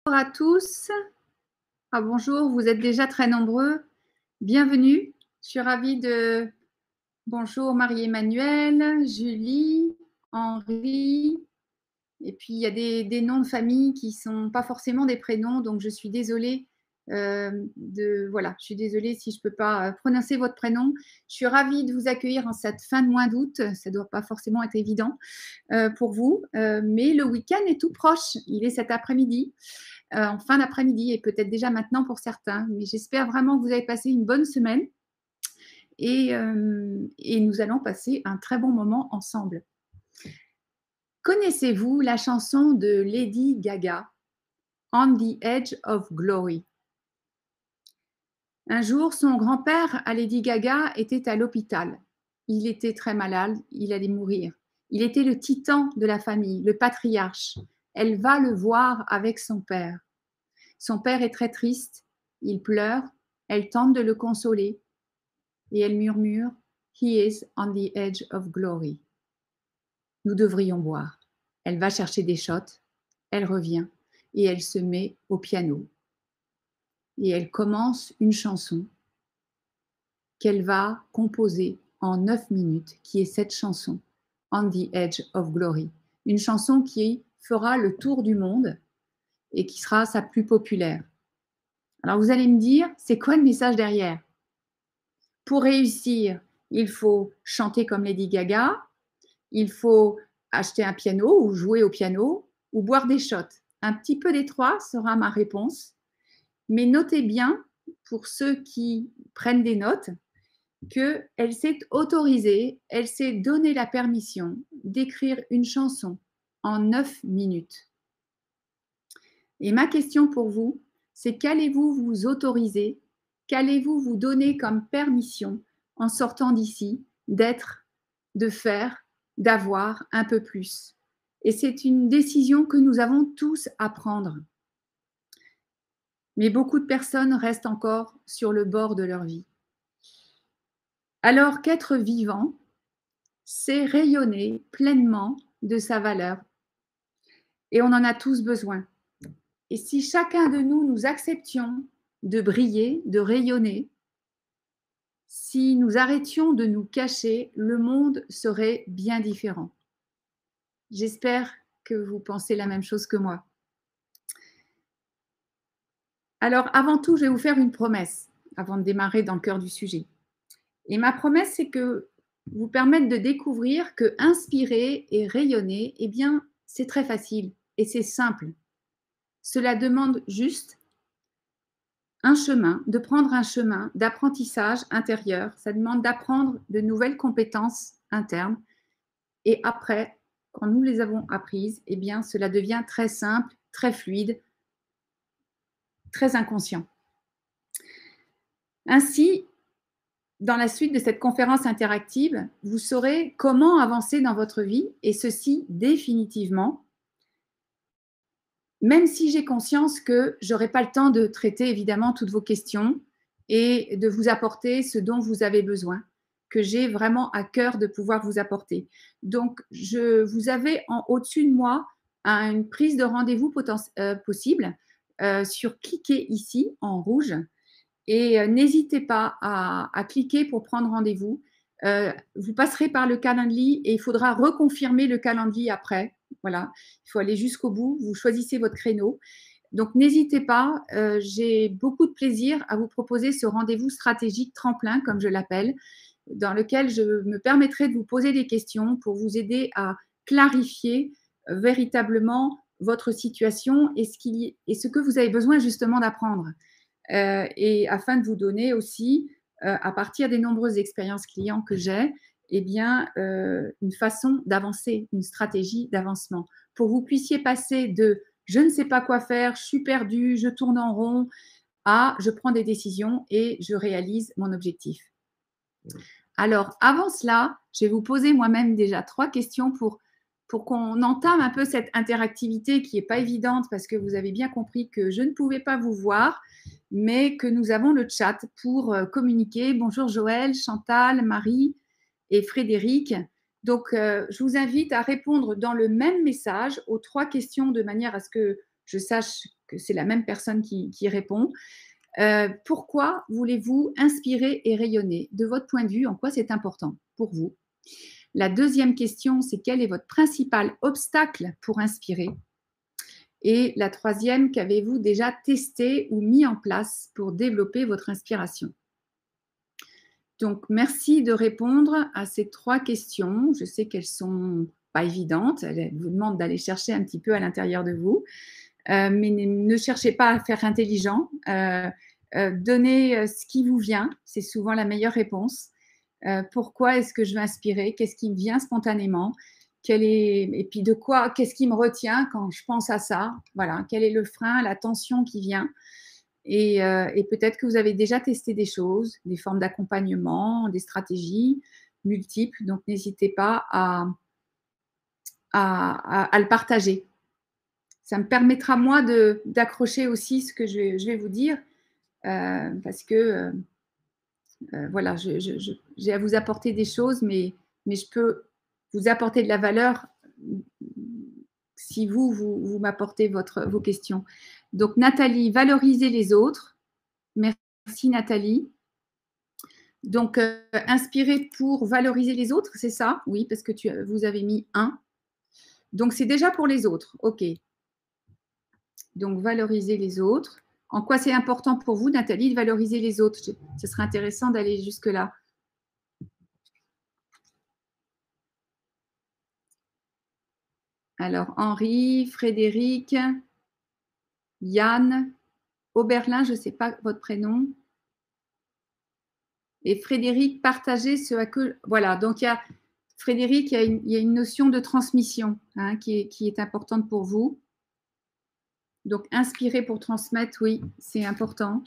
Bonjour à tous. Ah, bonjour, vous êtes déjà très nombreux. Bienvenue. Je suis ravie de. Bonjour Marie-Emmanuelle, Julie, Henri. Et puis il y a des noms de famille qui ne sont pas forcément des prénoms, donc je suis désolée. Voilà, je suis désolée si je ne peux pas prononcer votre prénom. Je suis ravie de vous accueillir en cette fin de mois d'août. Ça ne doit pas forcément être évident pour vous, mais le week-end est tout proche. Il est cet après-midi. En fin d'après-midi et peut-être déjà maintenant pour certains. Mais j'espère vraiment que vous avez passé une bonne semaine et nous allons passer un très bon moment ensemble. Connaissez-vous la chanson de Lady Gaga, On the Edge of Glory? Un jour, son grand-père à Lady Gaga était à l'hôpital. Il était très malade, il allait mourir. Il était le titan de la famille, le patriarche. Elle va le voir avec son père. Son père est très triste, il pleure, elle tente de le consoler et elle murmure He is on the edge of glory. Nous devrions boire. Elle va chercher des shots, elle revient et elle se met au piano. Et elle commence une chanson qu'elle va composer en 9 minutes, qui est cette chanson, On the Edge of Glory. Une chanson qui fera le tour du monde et qui sera sa plus populaire. Alors vous allez me dire, c'est quoi le message derrière? Pour réussir, il faut chanter comme Lady Gaga, il faut acheter un piano ou jouer au piano ou boire des shots. Un petit peu des trois sera ma réponse. Mais notez bien, pour ceux qui prennent des notes, qu'elle s'est autorisée, elle s'est donné la permission d'écrire une chanson en 9 minutes. Et ma question pour vous, c'est qu'allez-vous vous autoriser, qu'allez-vous vous donner comme permission en sortant d'ici, d'être, de faire, d'avoir un peu plus. Et c'est une décision que nous avons tous à prendre. Mais beaucoup de personnes restent encore sur le bord de leur vie. Alors qu'être vivant, c'est rayonner pleinement de sa valeur. Et on en a tous besoin. Et si chacun de nous, nous acceptions de briller, de rayonner, si nous arrêtions de nous cacher, le monde serait bien différent. J'espère que vous pensez la même chose que moi. Alors, avant tout, je vais vous faire une promesse avant de démarrer dans le cœur du sujet. Et ma promesse, c'est que vous permettre de découvrir que inspirer et rayonner, eh bien, c'est très facile et c'est simple. Cela demande juste un chemin, de prendre un chemin d'apprentissage intérieur. Ça demande d'apprendre de nouvelles compétences internes. Et après, quand nous les avons apprises, eh bien, cela devient très simple, très fluide, très inconscient. Ainsi, dans la suite de cette conférence interactive, vous saurez comment avancer dans votre vie, et ceci définitivement, même si j'ai conscience que je n'aurai pas le temps de traiter évidemment toutes vos questions et de vous apporter ce dont vous avez besoin, que j'ai vraiment à cœur de pouvoir vous apporter. Donc, vous avez au-dessus de moi une prise de rendez-vous possible. Cliquez ici en rouge et n'hésitez pas à cliquer pour prendre rendez-vous. Vous passerez par le calendrier et il faudra reconfirmer le calendrier après. Voilà, il faut aller jusqu'au bout. Vous choisissez votre créneau. Donc, n'hésitez pas. J'ai beaucoup de plaisir à vous proposer ce rendez-vous stratégique tremplin, comme je l'appelle, dans lequel je me permettrai de vous poser des questions pour vous aider à clarifier véritablement votre situation et ce que vous avez besoin justement d'apprendre. Et afin de vous donner aussi, à partir des nombreuses expériences clients que j'ai, eh bien, une façon d'avancer, une stratégie d'avancement. Pour que vous puissiez passer de je ne sais pas quoi faire, je suis perdu, je tourne en rond, à je prends des décisions et je réalise mon objectif. Alors, avant cela, je vais vous poser moi-même déjà 3 questions pour qu'on entame un peu cette interactivité qui n'est pas évidente parce que vous avez bien compris que je ne pouvais pas vous voir, mais que nous avons le chat pour communiquer. Bonjour Joël, Chantal, Marie et Frédéric. Donc, je vous invite à répondre dans le même message aux 3 questions de manière à ce que je sache que c'est la même personne qui répond. Pourquoi voulez-vous inspirer et rayonner? De votre point de vue, en quoi c'est important pour vous? La deuxième question, c'est quel est votre principal obstacle pour inspirer? Et la troisième, qu'avez-vous déjà testé ou mis en place pour développer votre inspiration? Donc, merci de répondre à ces 3 questions. Je sais qu'elles sont pas évidentes. Elles vous demandent d'aller chercher un petit peu à l'intérieur de vous. Mais ne cherchez pas à faire intelligent. Donnez ce qui vous vient. C'est souvent la meilleure réponse. Pourquoi est-ce que je veux inspirer? Qu'est-ce qui me vient spontanément? Et puis de quoi? Qu'est-ce qui me retient quand je pense à ça? Voilà. Quel est le frein, la tension qui vient? Et peut-être que vous avez déjà testé des choses, des formes d'accompagnement, des stratégies multiples. Donc n'hésitez pas à le partager. Ça me permettra moi d'accrocher aussi ce que je vais vous dire, parce que voilà, j'ai à vous apporter des choses, mais je peux vous apporter de la valeur si vous m'apportez vos questions. Donc Nathalie, valoriser les autres. Merci Nathalie. Donc inspirer pour valoriser les autres, c'est ça? Oui, parce que vous avez mis un. Donc c'est déjà pour les autres. OK. Donc valoriser les autres. En quoi c'est important pour vous, Nathalie, de valoriser les autres? Ce serait intéressant d'aller jusque-là. Alors, Henri, Frédéric, Yann, Oberlin, je ne sais pas votre prénom. Et Frédéric, partagez ce à que… Voilà, donc Frédéric, il y a une notion de transmission hein, qui est importante pour vous. Donc, inspirer pour transmettre, oui, c'est important.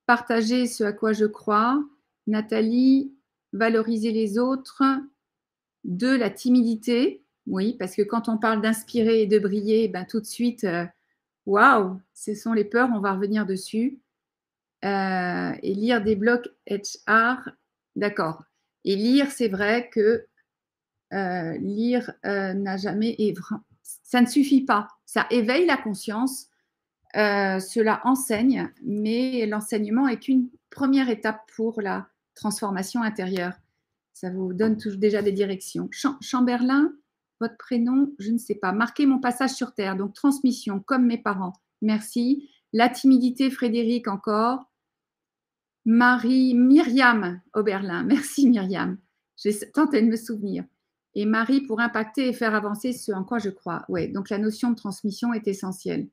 Partager ce à quoi je crois. Nathalie, valoriser les autres. 2, la timidité. Oui, parce que quand on parle d'inspirer et de briller, ben, tout de suite, waouh, ce sont les peurs, on va revenir dessus. Et lire des blogs HR, d'accord. Et lire, c'est vrai que lire n'a jamais… ça ne suffit pas. Ça éveille la conscience, cela enseigne, mais l'enseignement est qu'une première étape pour la transformation intérieure. Ça vous donne déjà des directions. Chamberlain, votre prénom, je ne sais pas. Marquez mon passage sur Terre, donc transmission, comme mes parents. Merci. La timidité, Frédéric, encore. Myriam Oberlin. Merci Myriam. J'ai tenté de me souvenir. Et Marie, pour impacter et faire avancer ce en quoi je crois. Oui, donc la notion de transmission est essentielle.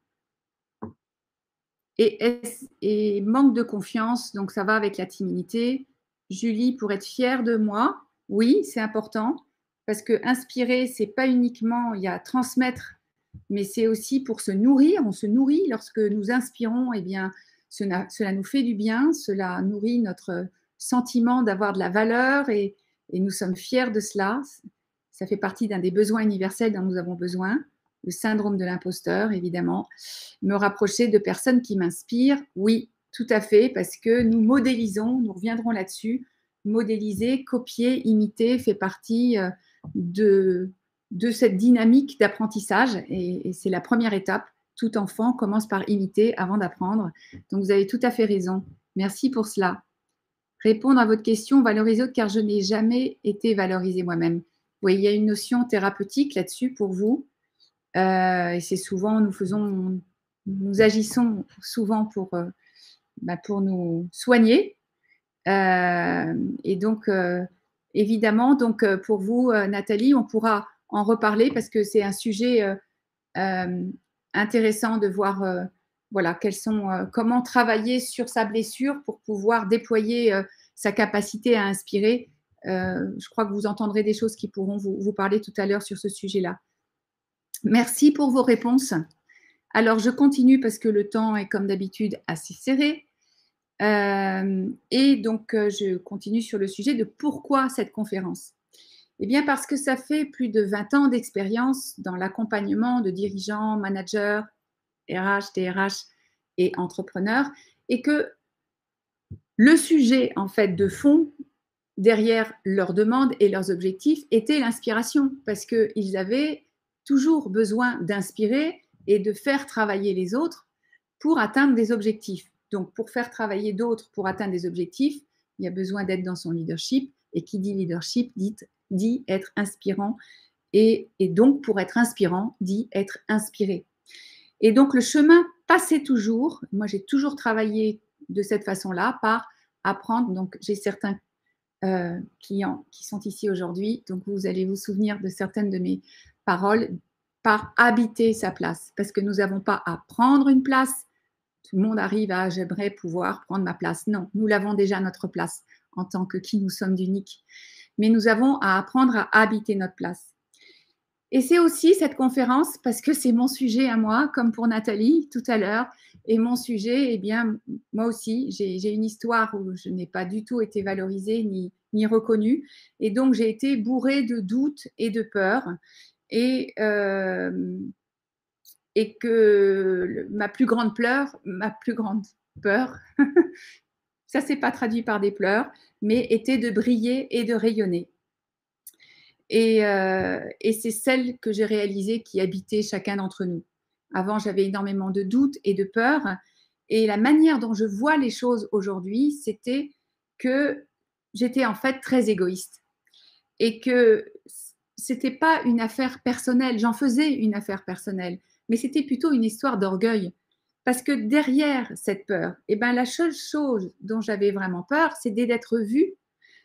Et manque de confiance, donc ça va avec la timidité. Julie, pour être fière de moi, oui, c'est important, parce que inspirer, c'est pas uniquement, il y a transmettre, mais c'est aussi pour se nourrir. On se nourrit lorsque nous inspirons, eh bien, cela nous fait du bien, cela nourrit notre sentiment d'avoir de la valeur et nous sommes fiers de cela. Ça fait partie d'un des besoins universels dont nous avons besoin. Le syndrome de l'imposteur, évidemment. Me rapprocher de personnes qui m'inspirent, oui, tout à fait, parce que nous modélisons, nous reviendrons là-dessus, modéliser, copier, imiter fait partie de cette dynamique d'apprentissage et c'est la première étape. Tout enfant commence par imiter avant d'apprendre. Donc, vous avez tout à fait raison. Merci pour cela. Répondre à votre question, valoriser autre, car je n'ai jamais été valorisée moi-même. Oui, il y a une notion thérapeutique là-dessus pour vous. Et c'est souvent, nous agissons souvent pour nous soigner. Et donc, évidemment, donc, pour vous, Nathalie, on pourra en reparler parce que c'est un sujet intéressant de voir voilà, comment travailler sur sa blessure pour pouvoir déployer sa capacité à inspirer. Je crois que vous entendrez des choses qui pourront vous parler tout à l'heure sur ce sujet-là. Merci pour vos réponses. Alors, je continue parce que le temps est comme d'habitude assez serré. Et donc, je continue sur le sujet de pourquoi cette conférence. Eh bien, parce que ça fait plus de 20 ans d'expérience dans l'accompagnement de dirigeants, managers, RH, DRH et entrepreneurs, et que le sujet, en fait, de fond, derrière leurs demandes et leurs objectifs, était l'inspiration, parce qu'ils avaient toujours besoin d'inspirer, et de faire travailler les autres pour atteindre des objectifs. Donc, pour faire travailler d'autres pour atteindre des objectifs, il y a besoin d'être dans son leadership. Et qui dit leadership dit être inspirant. Et donc, pour être inspirant, dit être inspiré. Et donc, le chemin passait toujours. Moi, j'ai toujours travaillé de cette façon-là, par apprendre. Donc, j'ai certains clients qui sont ici aujourd'hui. Donc, vous allez vous souvenir de certaines de mes paroles, par habiter sa place. Parce que nous n'avons pas à prendre une place. Tout le monde arrive à j'aimerais pouvoir prendre ma place. Non, nous l'avons déjà notre place en tant que qui nous sommes d'unique. Mais nous avons à apprendre à habiter notre place. Et c'est aussi cette conférence, parce que c'est mon sujet à moi, comme pour Nathalie tout à l'heure. Et mon sujet, eh bien, moi aussi, j'ai une histoire où je n'ai pas du tout été valorisée ni reconnue. Et donc, j'ai été bourrée de doutes et de peurs. Et que ma plus grande peur, ça s'est pas traduit par des pleurs, mais était de briller et de rayonner. Et c'est celle que j'ai réalisée qui habitait chacun d'entre nous. Avant, j'avais énormément de doutes et de peurs. Et la manière dont je vois les choses aujourd'hui, c'était que j'étais en fait très égoïste. Et que c'était pas une affaire personnelle. J'en faisais une affaire personnelle. Mais c'était plutôt une histoire d'orgueil. Parce que derrière cette peur, eh ben, la seule chose dont j'avais vraiment peur, c'était d'être vue,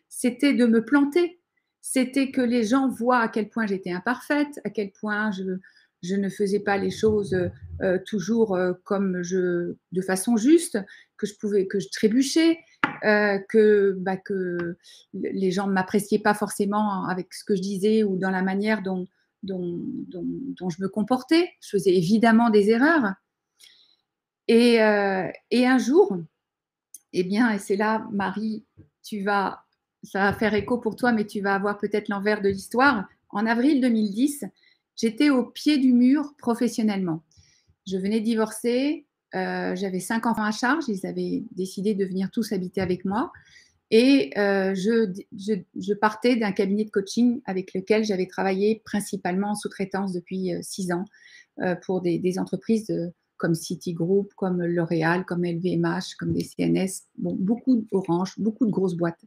c'était de me planter, c'était que les gens voient à quel point j'étais imparfaite, à quel point je ne faisais pas les choses toujours de façon juste, que je trébuchais, que les gens ne m'appréciaient pas forcément avec ce que je disais ou dans la manière dont je me comportais. Je faisais évidemment des erreurs. Et un jour, eh bien, et c'est là, Marie, ça va faire écho pour toi, mais tu vas avoir peut-être l'envers de l'histoire. En avril 2010, j'étais au pied du mur professionnellement. Je venais de divorcer, j'avais 5 enfants à charge, ils avaient décidé de venir tous habiter avec moi. Et je partais d'un cabinet de coaching avec lequel j'avais travaillé principalement en sous-traitance depuis 6 ans pour des entreprises comme Citigroup, comme L'Oréal, comme LVMH, comme des CNS, bon, beaucoup d'Orange, beaucoup de grosses boîtes.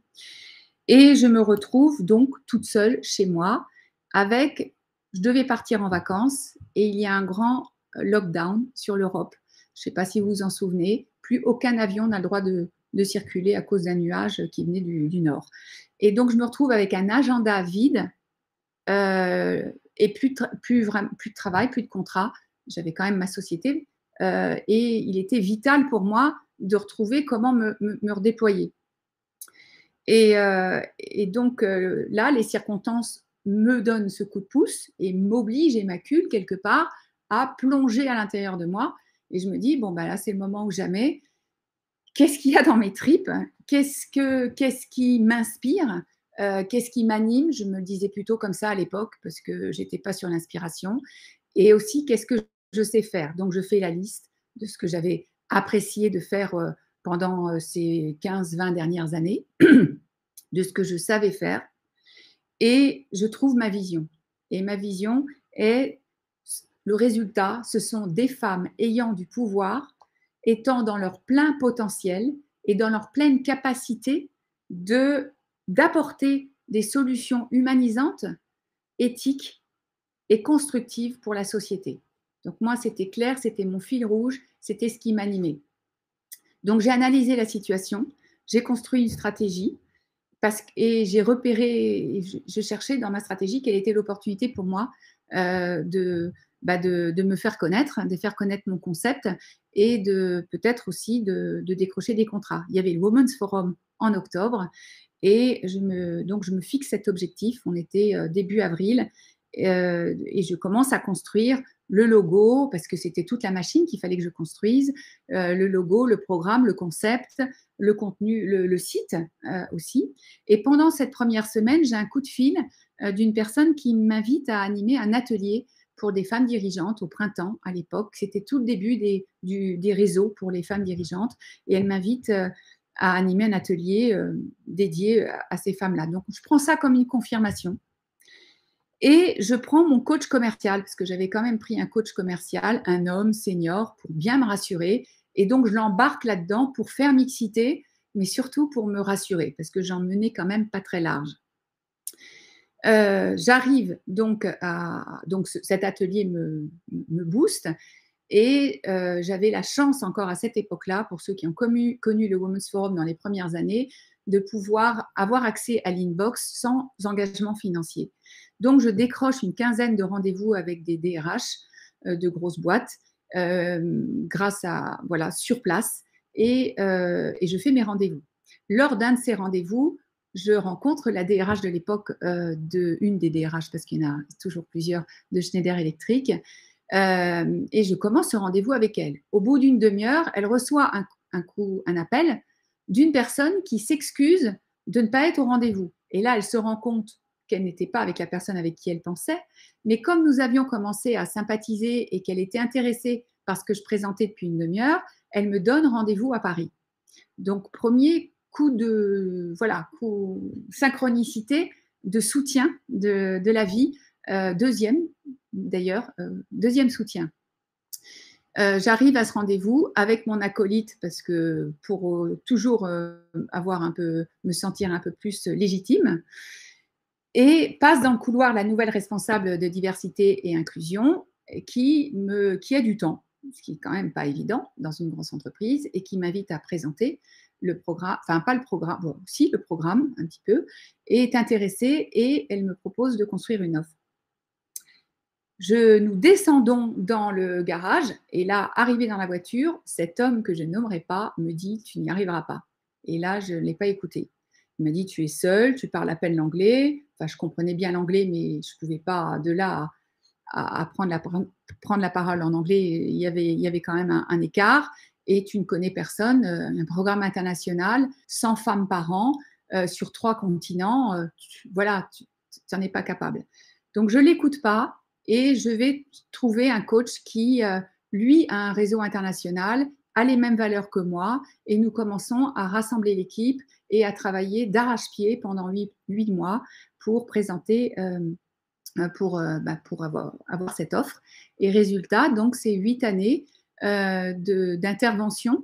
Et je me retrouve donc toute seule chez moi je devais partir en vacances et il y a un grand lockdown sur l'Europe. Je ne sais pas si vous vous en souvenez, plus aucun avion n'a le droit de circuler à cause d'un nuage qui venait du nord. Et donc, je me retrouve avec un agenda vide et plus de travail, plus de contrat. J'avais quand même ma société et il était vital pour moi de retrouver comment me redéployer. Et donc là, les circonstances me donnent ce coup de pouce et m'obligent et m'acculent quelque part à plonger à l'intérieur de moi. Et je me dis, bon, bah là, c'est le moment ou jamais. Qu'est-ce qu'il y a dans mes tripes? Qu'est-ce qui m'inspire? Qu'est-ce qui m'anime? Je me le disais plutôt comme ça à l'époque parce que j'étais pas sur l'inspiration. Et aussi, qu'est-ce que je sais faire? Donc, je fais la liste de ce que j'avais apprécié de faire pendant ces 15-20 dernières années, de ce que je savais faire. Et je trouve ma vision. Et ma vision est le résultat, ce sont des femmes ayant du pouvoir, étant dans leur plein potentiel et dans leur pleine capacité d'apporter des solutions humanisantes, éthiques et constructives pour la société. Donc moi, c'était clair, c'était mon fil rouge, c'était ce qui m'animait. Donc j'ai analysé la situation, j'ai construit une stratégie et j'ai repéré, je cherchais dans ma stratégie quelle était l'opportunité pour moi de me faire connaître, de faire connaître mon concept et de peut-être aussi de décrocher des contrats. Il y avait le Women's Forum en octobre et donc je me fixe cet objectif. On était début avril et je commence à construire le logo, parce que c'était toute la machine qu'il fallait que je construise, le logo, le programme, le concept, le contenu, le site aussi. Et pendant cette première semaine, j'ai un coup de fil d'une personne qui m'invite à animer un atelier pour des femmes dirigeantes au printemps à l'époque. C'était tout le début des réseaux pour les femmes dirigeantes. Et elle m'invite à animer un atelier dédié à ces femmes-là. Donc, je prends ça comme une confirmation. Et je prends mon coach commercial, parce que j'avais quand même pris un coach commercial, un homme senior, pour bien me rassurer. Et donc, je l'embarque là-dedans pour faire mixité, mais surtout pour me rassurer, parce que j'en menais quand même pas très large. J'arrive donc à donc cet atelier me booste et j'avais la chance encore à cette époque-là, pour ceux qui ont connu le Women's Forum dans les premières années, de pouvoir avoir accès à l'inbox sans engagement financier. Donc je décroche une quinzaine de rendez-vous avec des DRH de grosses boîtes grâce à voilà sur place et je fais mes rendez-vous. Lors d'un de ces rendez-vous, je rencontre la DRH de l'époque, une des DRH, parce qu'il y en a toujours plusieurs, de Schneider Electric. Et je commence ce rendez-vous avec elle. Au bout d'une demi-heure, elle reçoit un appel d'une personne qui s'excuse de ne pas être au rendez-vous. Et là, elle se rend compte qu'elle n'était pas avec la personne avec qui elle pensait. Mais comme nous avions commencé à sympathiser et qu'elle était intéressée par ce que je présentais depuis une demi-heure, elle me donne rendez-vous à Paris. Donc, premier coup de synchronicité, de soutien de la vie. Deuxième, d'ailleurs, deuxième soutien. J'arrive à ce rendez-vous avec mon acolyte parce que pour toujours me sentir un peu plus légitime. Et passe dans le couloir la nouvelle responsable de diversité et inclusion qui a du temps, ce qui est quand même pas évident dans une grosse entreprise, et qui m'invite à présenter le programme, enfin pas le programme, bon, si le programme un petit peu, et est intéressée et elle me propose de construire une offre. Nous descendons dans le garage et là, arrivé dans la voiture, cet homme que je nommerai pas me dit: «Tu n'y arriveras pas». Et là, je ne l'ai pas écouté. Il m'a dit: «Tu es seule, tu parles à peine l'anglais». Enfin, je comprenais bien l'anglais, mais je ne pouvais pas de là à prendre la parole en anglais. Il y avait quand même un écart et tu ne connais personne. Un programme international, 100 femmes par an, sur 3 continents, tu n'en es pas capable. Donc je ne l'écoute pas et je vais trouver un coach qui, lui, a un réseau international, a les mêmes valeurs que moi et nous commençons à rassembler l'équipe et à travailler d'arrache-pied pendant 8 mois pour présenter, pour avoir cette offre. Et résultat, donc, c'est 8 années d'intervention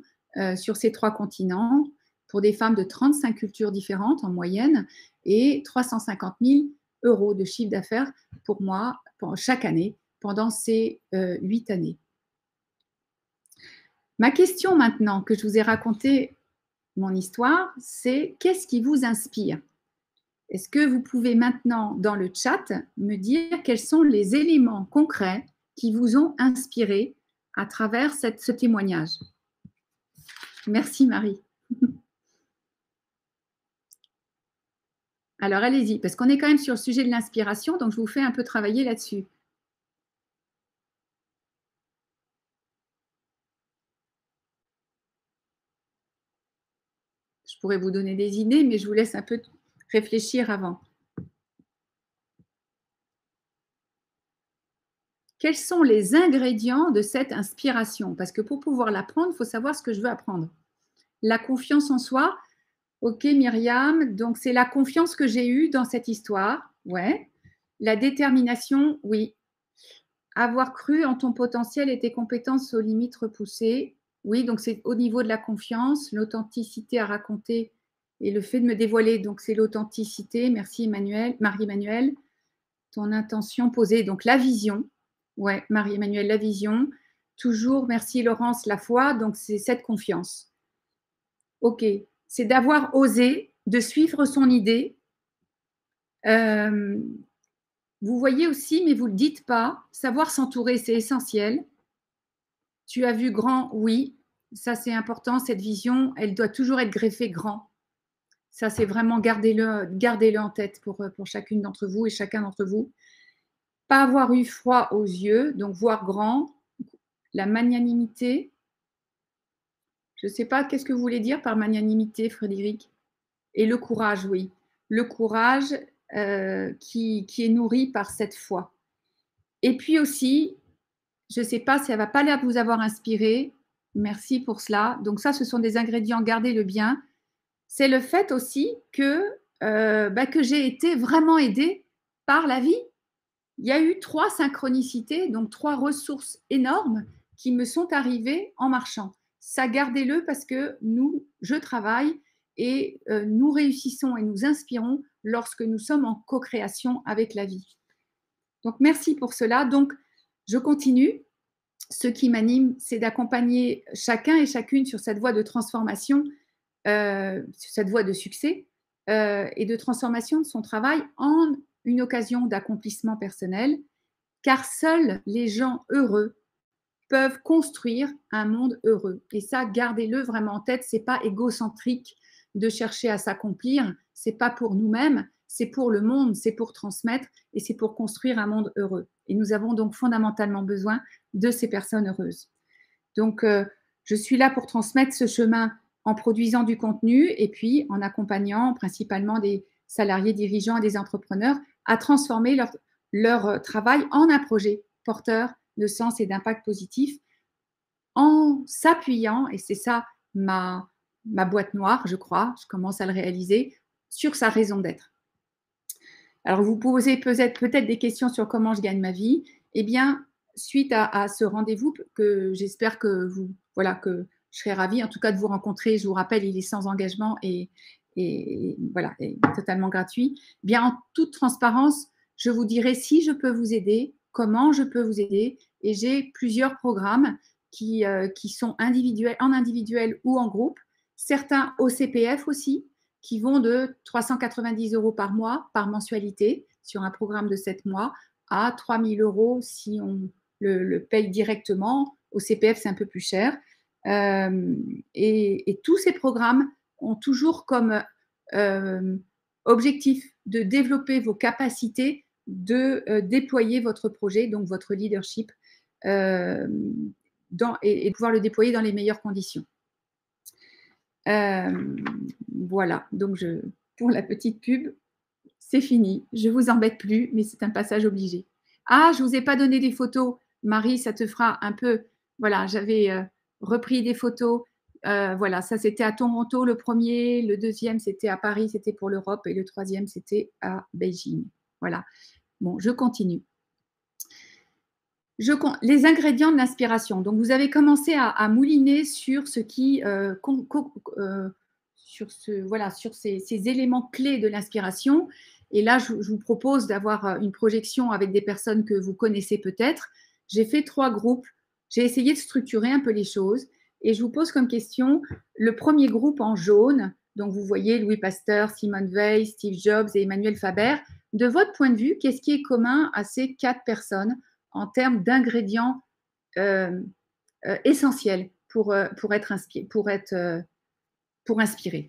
sur ces 3 continents pour des femmes de 35 cultures différentes en moyenne et 350 000 € de chiffre d'affaires pour moi chaque année pendant ces 8 années. Ma question maintenant que je vous ai raconté mon histoire, c'est qu'est-ce qui vous inspire? Est-ce que vous pouvez maintenant, dans le chat, me dire quels sont les éléments concrets qui vous ont inspiré à travers ce témoignage? Merci Marie. Alors allez-y, parce qu'on est quand même sur le sujet de l'inspiration, donc je vous fais un peu travailler là-dessus. Je pourrais vous donner des idées, mais je vous laisse un peu réfléchir avant. Quels sont les ingrédients de cette inspiration? Parce que pour pouvoir l'apprendre, il faut savoir ce que je veux apprendre. La confiance en soi. Ok, Myriam. Donc, c'est la confiance que j'ai eue dans cette histoire. Ouais. La détermination, oui. Avoir cru en ton potentiel et tes compétences aux limites repoussées. Oui, donc c'est au niveau de la confiance, l'authenticité à raconter et le fait de me dévoiler. Donc, c'est l'authenticité. Merci, Marie-Emmanuelle. Ton intention posée. Donc, la vision. Ouais, Marie-Emmanuelle, la vision. Toujours, merci Laurence, la foi. Donc, c'est cette confiance. Ok, c'est d'avoir osé, de suivre son idée. Vous voyez aussi, mais vous ne le dites pas, savoir s'entourer, c'est essentiel. Tu as vu grand, oui, ça c'est important, cette vision, elle doit toujours être greffée grand. Ça, c'est vraiment, gardez-le en tête pour chacune d'entre vous et chacun d'entre vous. Pas avoir eu froid aux yeux, donc voir grand, la magnanimité. Je ne sais pas, qu'est-ce que vous voulez dire par magnanimité, Frédéric? Et le courage, oui. Le courage qui est nourri par cette foi. Et puis aussi, je ne sais pas si elle ne va pas vous avoir inspiré. Merci pour cela. Donc ça, ce sont des ingrédients, gardez-le bien. C'est le fait aussi que j'ai été vraiment aidée par la vie. il y a eu 3 synchronicités, donc 3 ressources énormes qui me sont arrivées en marchant. Ça, gardez-le parce que nous, je travaille et nous réussissons et nous inspirons lorsque nous sommes en co-création avec la vie. Donc, merci pour cela. Donc, je continue. Ce qui m'anime, c'est d'accompagner chacun et chacune sur cette voie de transformation, sur cette voie de succès et de transformation de son travail en une occasion d'accomplissement personnel, car seuls les gens heureux peuvent construire un monde heureux. Et ça, gardez-le vraiment en tête, c'est pas égocentrique de chercher à s'accomplir, c'est pas pour nous-mêmes, c'est pour le monde, c'est pour transmettre et c'est pour construire un monde heureux. Et nous avons donc fondamentalement besoin de ces personnes heureuses. Donc, je suis là pour transmettre ce chemin en produisant du contenu et puis en accompagnant principalement des salariés dirigeants et des entrepreneurs à transformer leur travail en un projet porteur de sens et d'impact positif en s'appuyant, et c'est ça ma boîte noire, je crois, je commence à le réaliser, sur sa raison d'être. Alors, vous posez peut-être des questions sur comment je gagne ma vie. Eh bien, suite à ce rendez-vous, que j'espère que voilà, que je serai ravie, en tout cas, de vous rencontrer. Je vous rappelle, il est sans engagement et voilà, et totalement gratuit. Bien, en toute transparence, je vous dirai si je peux vous aider, comment je peux vous aider. Et j'ai plusieurs programmes qui sont individuels, en individuel ou en groupe. Certains au CPF aussi, qui vont de 390 € par mois, par mensualité, sur un programme de 7 mois, à 3 000 € si on le paye directement. Au CPF, c'est un peu plus cher. Et tous ces programmes ont toujours comme objectif de développer vos capacités de déployer votre projet, donc votre leadership, et de pouvoir le déployer dans les meilleures conditions. Voilà, donc pour la petite pub, c'est fini. Je vous embête plus, mais c'est un passage obligé. Ah, je vous ai pas donné des photos. Marie, ça te fera un peu. Voilà, j'avais repris des photos. Voilà, ça c'était à Toronto le premier, le deuxième c'était à Paris, c'était pour l'Europe, et le troisième c'était à Beijing. Voilà. Bon, je continue. Les ingrédients de l'inspiration. Donc, vous avez commencé à mouliner sur ce qui, sur ces éléments clés de l'inspiration. Et là, je vous propose d'avoir une projection avec des personnes que vous connaissez peut-être. J'ai fait 3 groupes. J'ai essayé de structurer un peu les choses. Et je vous pose comme question le premier groupe en jaune. Donc, vous voyez Louis Pasteur, Simone Veil, Steve Jobs et Emmanuel Faber. De votre point de vue, qu'est-ce qui est commun à ces 4 personnes en termes d'ingrédients essentiels pour inspirer.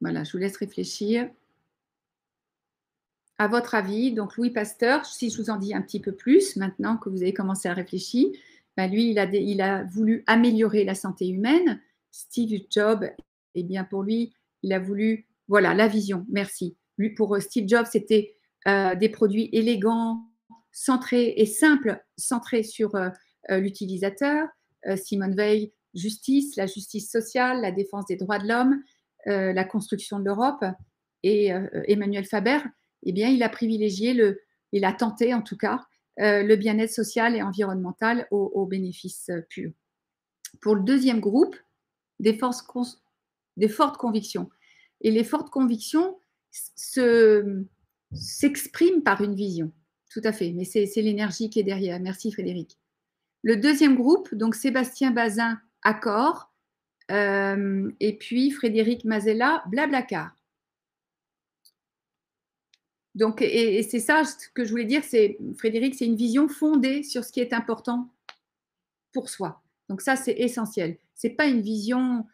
Voilà, je vous laisse réfléchir. À votre avis, donc Louis Pasteur, si je vous en dis un petit peu plus, maintenant que vous avez commencé à réfléchir, ben lui, il a voulu améliorer la santé humaine. Steve Jobs, eh bien pour lui, il a voulu, voilà, la vision, merci. Lui, pour Steve Jobs, c'était des produits élégants, centrés et simples, centrés sur l'utilisateur. Simone Veil, justice, la justice sociale, la défense des droits de l'homme, la construction de l'Europe. Et Emmanuel Faber, eh bien, il a privilégié, il a tenté en tout cas, le bien-être social et environnemental au bénéfice pur. Pour le deuxième groupe, des fortes convictions. Et les fortes convictions s'expriment par une vision. Tout à fait, mais c'est l'énergie qui est derrière. Merci Frédéric. Le deuxième groupe, donc Sébastien Bazin, Accor, et puis Frédéric Mazella, Blablacar. Donc, et c'est ça ce que je voulais dire, c'est Frédéric, c'est une vision fondée sur ce qui est important pour soi. Donc ça, c'est essentiel. C'est pas une vision.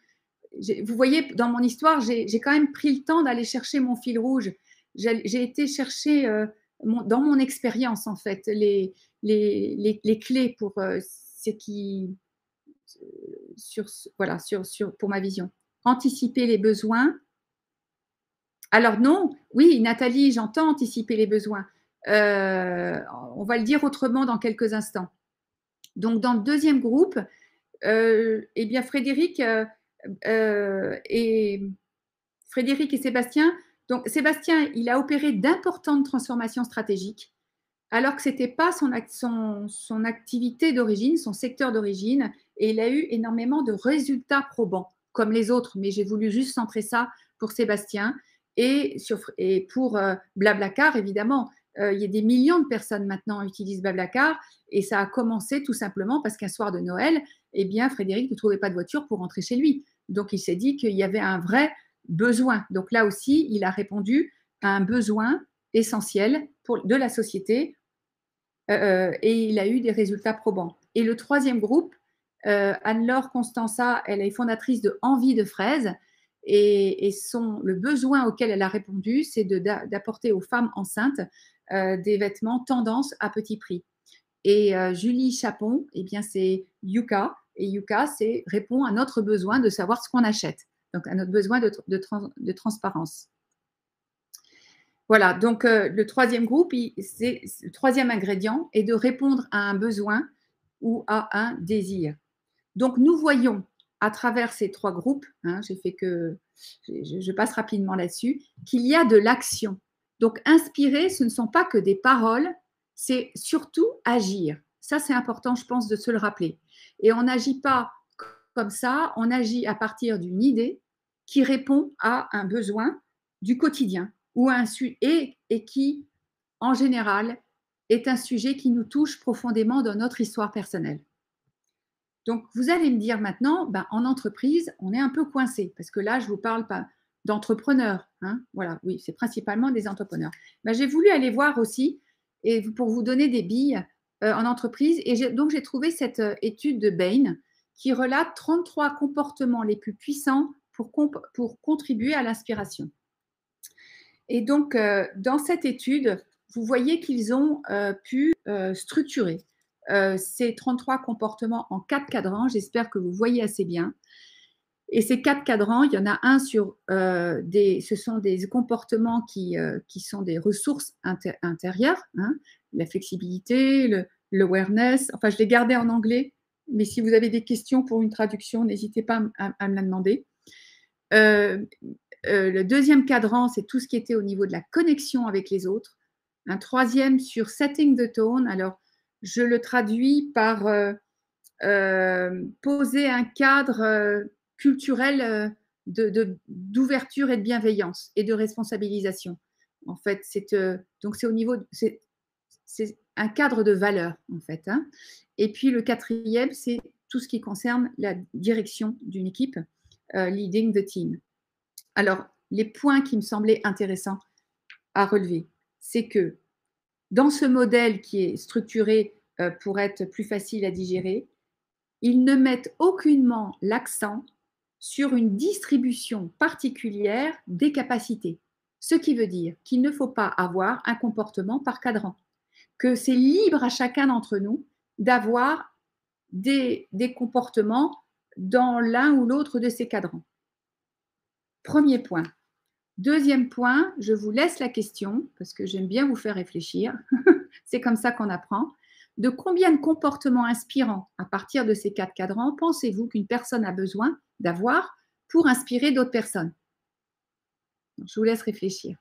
Vous voyez, dans mon histoire, j'ai quand même pris le temps d'aller chercher mon fil rouge. J'ai été chercher dans mon expérience en fait les clés pour ce qui voilà pour ma vision. Anticiper les besoins. Alors non, oui, Nathalie, j'entends anticiper les besoins. On va le dire autrement dans quelques instants. Donc, dans le deuxième groupe, bien Frédéric et Sébastien Donc, Sébastien, il a opéré d'importantes transformations stratégiques, alors que ce n'était pas son activité d'origine, son secteur d'origine, et il a eu énormément de résultats probants, comme les autres, mais j'ai voulu juste centrer ça pour Sébastien. Et pour Blablacar, évidemment, il y a des millions de personnes maintenant qui utilisent Blablacar, et ça a commencé tout simplement parce qu'un soir de Noël, eh bien, Frédéric ne trouvait pas de voiture pour rentrer chez lui. Donc, il s'est dit qu'il y avait un vrai besoin. Donc là aussi, il a répondu à un besoin essentiel de la société et il a eu des résultats probants. Et le troisième groupe, Anne-Laure Constanza, elle est fondatrice de Envie de fraises et le besoin auquel elle a répondu, c'est d'apporter aux femmes enceintes des vêtements tendance à petit prix. Et Julie Chapon, eh bien, c'est Yuka. Et Yuka, répond à notre besoin de savoir ce qu'on achète, donc à notre besoin de transparence. Voilà, donc le troisième groupe, le troisième ingrédient est de répondre à un besoin ou à un désir. Donc, nous voyons à travers ces trois groupes, hein, je passe rapidement là-dessus, qu'il y a de l'action. Donc, inspirer, ce ne sont pas que des paroles, c'est surtout agir. Ça, c'est important, je pense, de se le rappeler. Et on n'agit pas comme ça, on agit à partir d'une idée qui répond à un besoin du quotidien et qui, en général, est un sujet qui nous touche profondément dans notre histoire personnelle. Donc, vous allez me dire maintenant, en entreprise, on est un peu coincé parce que là, je ne vous parle pas d'entrepreneurs. Hein, voilà, oui, c'est principalement des entrepreneurs. J'ai voulu aller voir aussi et pour vous donner des billes en entreprise. Et donc, j'ai trouvé cette étude de Bain qui relate 33 comportements les plus puissants pour contribuer à l'inspiration. Et donc, dans cette étude, vous voyez qu'ils ont pu structurer ces 33 comportements en 4 cadrans. J'espère que vous voyez assez bien. Et ces 4 cadrans, il y en a un ce sont des comportements qui sont des ressources intérieures, hein, la flexibilité, l'awareness. Enfin, je l'ai gardé en anglais, mais si vous avez des questions pour une traduction, n'hésitez pas à me la demander. Le deuxième cadran, c'est tout ce qui était au niveau de la connexion avec les autres. Un troisième sur setting the tone. Alors, je le traduis par poser un cadre culturel d'ouverture et de bienveillance et de responsabilisation. En fait, donc c'est au niveau, c'est un cadre de valeur en fait. Hein. Et puis le quatrième, c'est tout ce qui concerne la direction d'une équipe, leading the team. Alors, les points qui me semblaient intéressants à relever, c'est que dans ce modèle qui est structuré pour être plus facile à digérer, ils ne mettent aucunement l'accent sur une distribution particulière des capacités. Ce qui veut dire qu'il ne faut pas avoir un comportement par cadran, que c'est libre à chacun d'entre nous d'avoir des comportements dans l'un ou l'autre de ces cadrans. Premier point. Deuxième point, je vous laisse la question, parce que j'aime bien vous faire réfléchir, c'est comme ça qu'on apprend. De combien de comportements inspirants à partir de ces 4 cadrans pensez-vous qu'une personne a besoin d'avoir pour inspirer d'autres personnes? Je vous laisse réfléchir.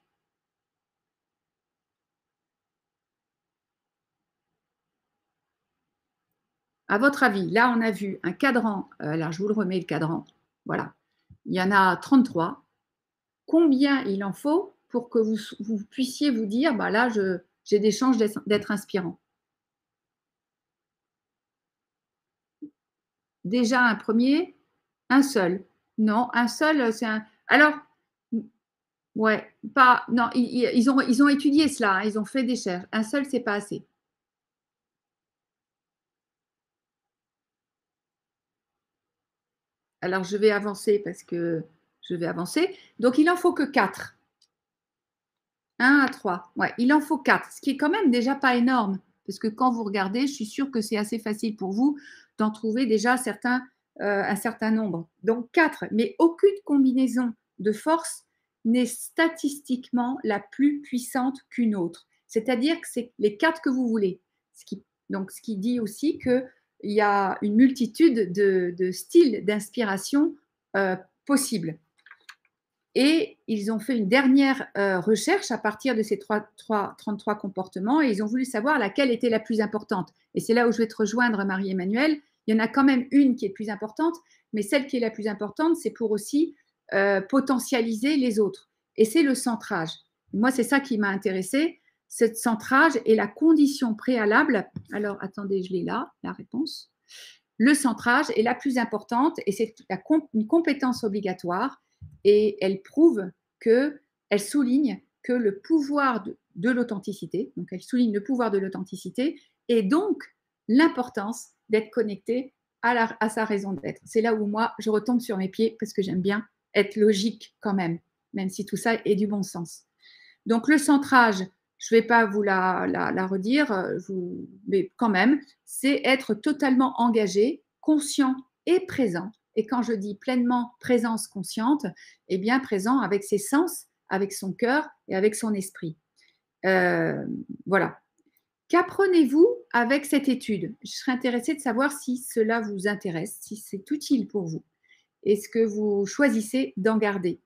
À votre avis, là on a vu un cadran, alors je vous le remets le cadran, voilà. Il y en a 33. Combien il en faut pour que vous puissiez vous dire, là j'ai des chances d'être inspirant? Déjà un premier, un seul. Non, un seul, c'est un. Alors, ouais, pas. Non, ils ont étudié cela, hein, ils ont fait des recherches. Un seul, c'est pas assez. Alors, je vais avancer parce que je vais avancer. Donc, il en faut que 4. 1 à 3. Ouais, il en faut 4, ce qui est quand même déjà pas énorme. Parce que quand vous regardez, je suis sûre que c'est assez facile pour vous d'en trouver déjà un certain nombre. Donc 4, mais aucune combinaison de force n'est statistiquement la plus puissante qu'une autre. C'est-à-dire que c'est les 4 que vous voulez. Ce qui dit aussi qu'il y a une multitude de styles d'inspiration possibles. Et ils ont fait une dernière recherche à partir de ces 33 comportements et ils ont voulu savoir laquelle était la plus importante. Et c'est là où je vais te rejoindre, Marie-Emmanuelle. Il y en a quand même une qui est plus importante, mais celle qui est la plus importante, c'est pour aussi potentialiser les autres. Et c'est le centrage. Moi, c'est ça qui m'a intéressée. Ce centrage est la condition préalable. Alors, attendez, je l'ai là, la réponse. Le centrage est la plus importante et c'est une compétence obligatoire et elle prouve que, elle souligne que le pouvoir de l'authenticité, donc elle souligne le pouvoir de l'authenticité et donc l'importance d'être connecté à sa raison d'être. C'est là où moi, je retombe sur mes pieds parce que j'aime bien être logique quand même si tout ça est du bon sens. Donc le centrage, je ne vais pas vous la redire, mais quand même, c'est être totalement engagé, conscient et présent. Et quand je dis pleinement présence consciente, eh bien présent avec ses sens, avec son cœur et avec son esprit. Voilà. Qu'apprenez-vous avec cette étude? Je serais intéressée de savoir si cela vous intéresse, si c'est utile pour vous. Est-ce que vous choisissez d'en garder?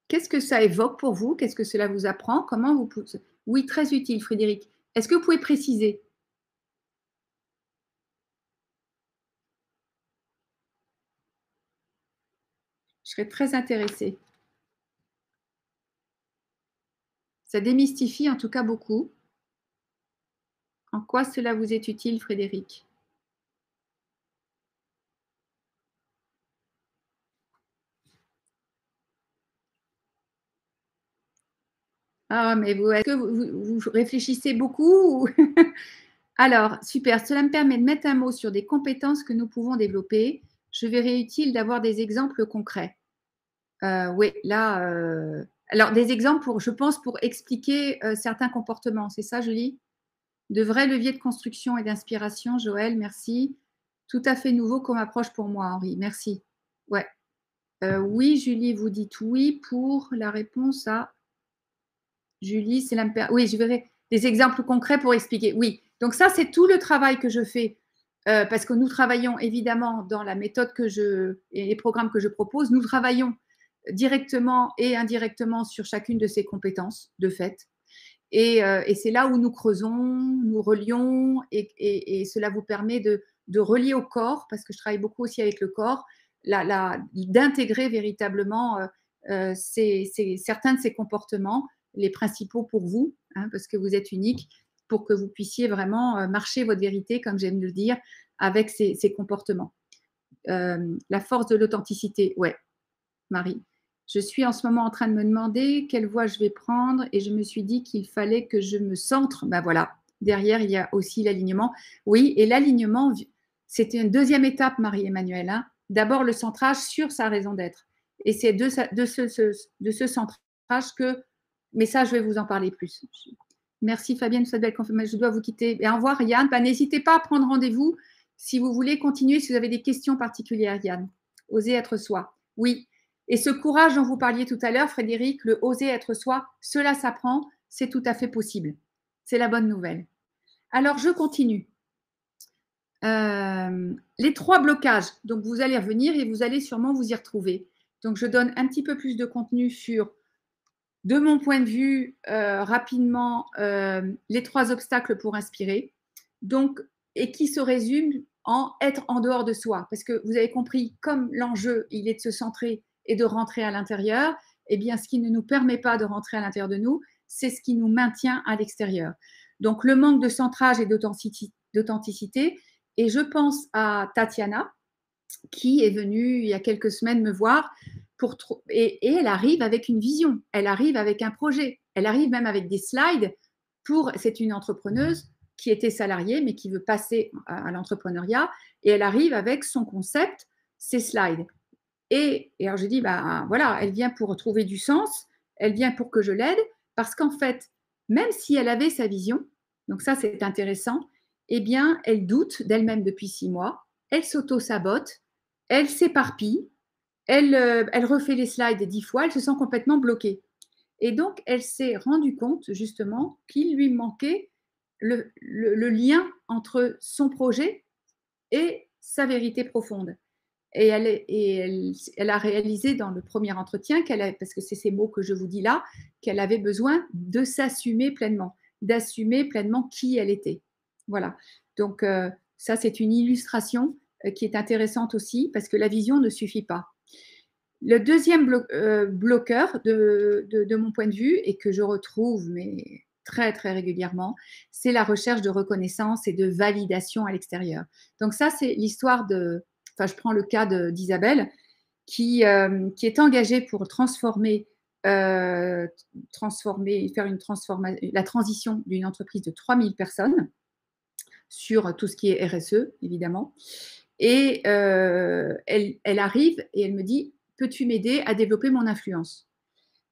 Qu'est-ce que ça évoque pour vous? Qu'est-ce que cela vous apprend? Comment vous pou Oui, très utile, Frédéric. Est-ce que vous pouvez préciser? Je serais très intéressée. Ça démystifie en tout cas beaucoup. En quoi cela vous est utile, Frédéric? Ah, mais vous est-ce que vous réfléchissez beaucoup ou Alors, super, cela me permet de mettre un mot sur des compétences que nous pouvons développer. Je verrai utile d'avoir des exemples concrets. Oui, là, alors des exemples pour je pense pour expliquer, certains comportements, c'est ça, Julie? De vrais leviers de construction et d'inspiration, Joël, merci. Tout à fait nouveau comme approche pour moi, Henri, merci. Ouais. Oui, Julie, vous dites oui pour la réponse à Julie, c'est oui, je verrai des exemples concrets pour expliquer. Oui, donc ça, c'est tout le travail que je fais, parce que nous travaillons évidemment dans la méthode et les programmes que je propose, nous travaillons directement et indirectement sur chacune de ces compétences, de fait. Et c'est là où nous creusons, nous relions, et cela vous permet de relier au corps, parce que je travaille beaucoup aussi avec le corps, d'intégrer véritablement certains de ces comportements, les principaux pour vous, hein, parce que vous êtes unique, pour que vous puissiez vraiment marcher votre vérité, comme j'aime le dire, avec ces comportements. La force de l'authenticité, ouais, Marie. Je suis en ce moment en train de me demander quelle voie je vais prendre et je me suis dit qu'il fallait que je me centre. Ben voilà, derrière, il y a aussi l'alignement. Oui, et l'alignement, c'était une deuxième étape, Marie-Emmanuelle, hein. D'abord, le centrage sur sa raison d'être. Et c'est de ce centrage que, mais ça, je vais vous en parler plus. Merci Fabienne pour cette belle confirmation. Je dois vous quitter. Et au revoir Yann. Ben, n'hésitez pas à prendre rendez-vous si vous voulez continuer, si vous avez des questions particulières, Yann. Osez être soi. Oui, et ce courage dont vous parliez tout à l'heure, Frédéric, le oser être soi, cela s'apprend, c'est tout à fait possible. C'est la bonne nouvelle. Alors, je continue. Les 3 blocages, donc vous allez revenir et vous allez sûrement vous y retrouver. Donc, je donne un petit peu plus de contenu sur, de mon point de vue, rapidement, les 3 obstacles pour inspirer. Donc, et qui se résument en être en dehors de soi. Parce que vous avez compris, comme l'enjeu, il est de se centrer et de rentrer à l'intérieur, eh bien, ce qui ne nous permet pas de rentrer à l'intérieur de nous, c'est ce qui nous maintient à l'extérieur. Donc, le manque de centrage et d'authenticité. Et je pense à Tatiana, qui est venue il y a quelques semaines me voir et elle arrive avec une vision, elle arrive avec un projet, elle arrive même avec des slides c'est une entrepreneuse qui était salariée mais qui veut passer à l'entrepreneuriat et elle arrive avec son concept, ses slides. Et alors je dis, bah voilà, elle vient pour trouver du sens, elle vient pour que je l'aide, parce qu'en fait, même si elle avait sa vision, donc ça c'est intéressant, eh bien elle doute d'elle-même depuis 6 mois, elle s'auto-sabote, elle s'éparpille, elle refait les slides 10 fois, elle se sent complètement bloquée. Et donc elle s'est rendue compte justement qu'il lui manquait le lien entre son projet et sa vérité profonde. Elle a réalisé dans le premier entretien parce que c'est ces mots que je vous dis là, qu'elle avait besoin de s'assumer pleinement, d'assumer pleinement qui elle était. Voilà. Donc, ça, c'est une illustration qui est intéressante aussi parce que la vision ne suffit pas. Le deuxième bloqueur de mon point de vue et que je retrouve mais très, très régulièrement, c'est la recherche de reconnaissance et de validation à l'extérieur. Donc ça, c'est l'histoire enfin, je prends le cas d'Isabelle qui est engagée pour transformer, faire la transition d'une entreprise de 3000 personnes sur tout ce qui est RSE, évidemment. Et elle arrive et elle me dit: «Peux-tu m'aider à développer mon influence?»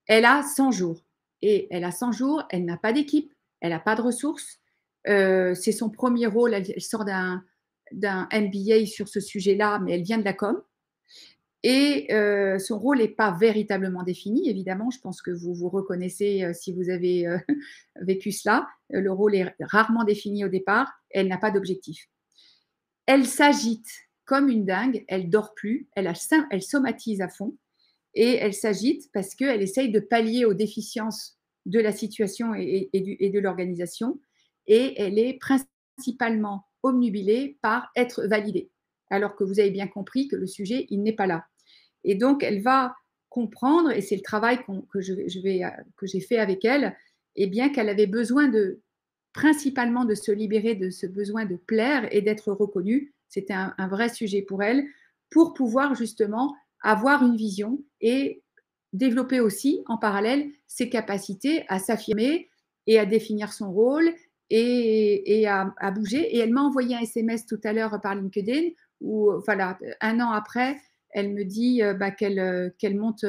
Elle a 100 jours et elle a 100 jours, elle n'a pas d'équipe, elle n'a pas de ressources. C'est son premier rôle, elle sort d'un MBA sur ce sujet-là, mais elle vient de la com. Et son rôle n'est pas véritablement défini, évidemment. Je pense que vous vous reconnaissez si vous avez vécu cela. Le rôle est rarement défini au départ. Elle n'a pas d'objectif. Elle s'agite comme une dingue. Elle dort plus. Elle somatise à fond et elle s'agite parce qu'elle essaye de pallier aux déficiences de la situation et de l'organisation. Et elle est principalement obnubilée par être validée. Alors que vous avez bien compris que le sujet, il n'est pas là. Et donc, elle va comprendre, et c'est le travail que j'ai fait avec elle, et bien qu'elle avait besoin principalement de se libérer de ce besoin de plaire et d'être reconnue. C'était un vrai sujet pour elle, pour pouvoir justement avoir une vision et développer aussi en parallèle ses capacités à s'affirmer et à définir son rôle et à bouger. Et elle m'a envoyé un SMS tout à l'heure par LinkedIn où, voilà, un an après, elle me dit qu'elle monte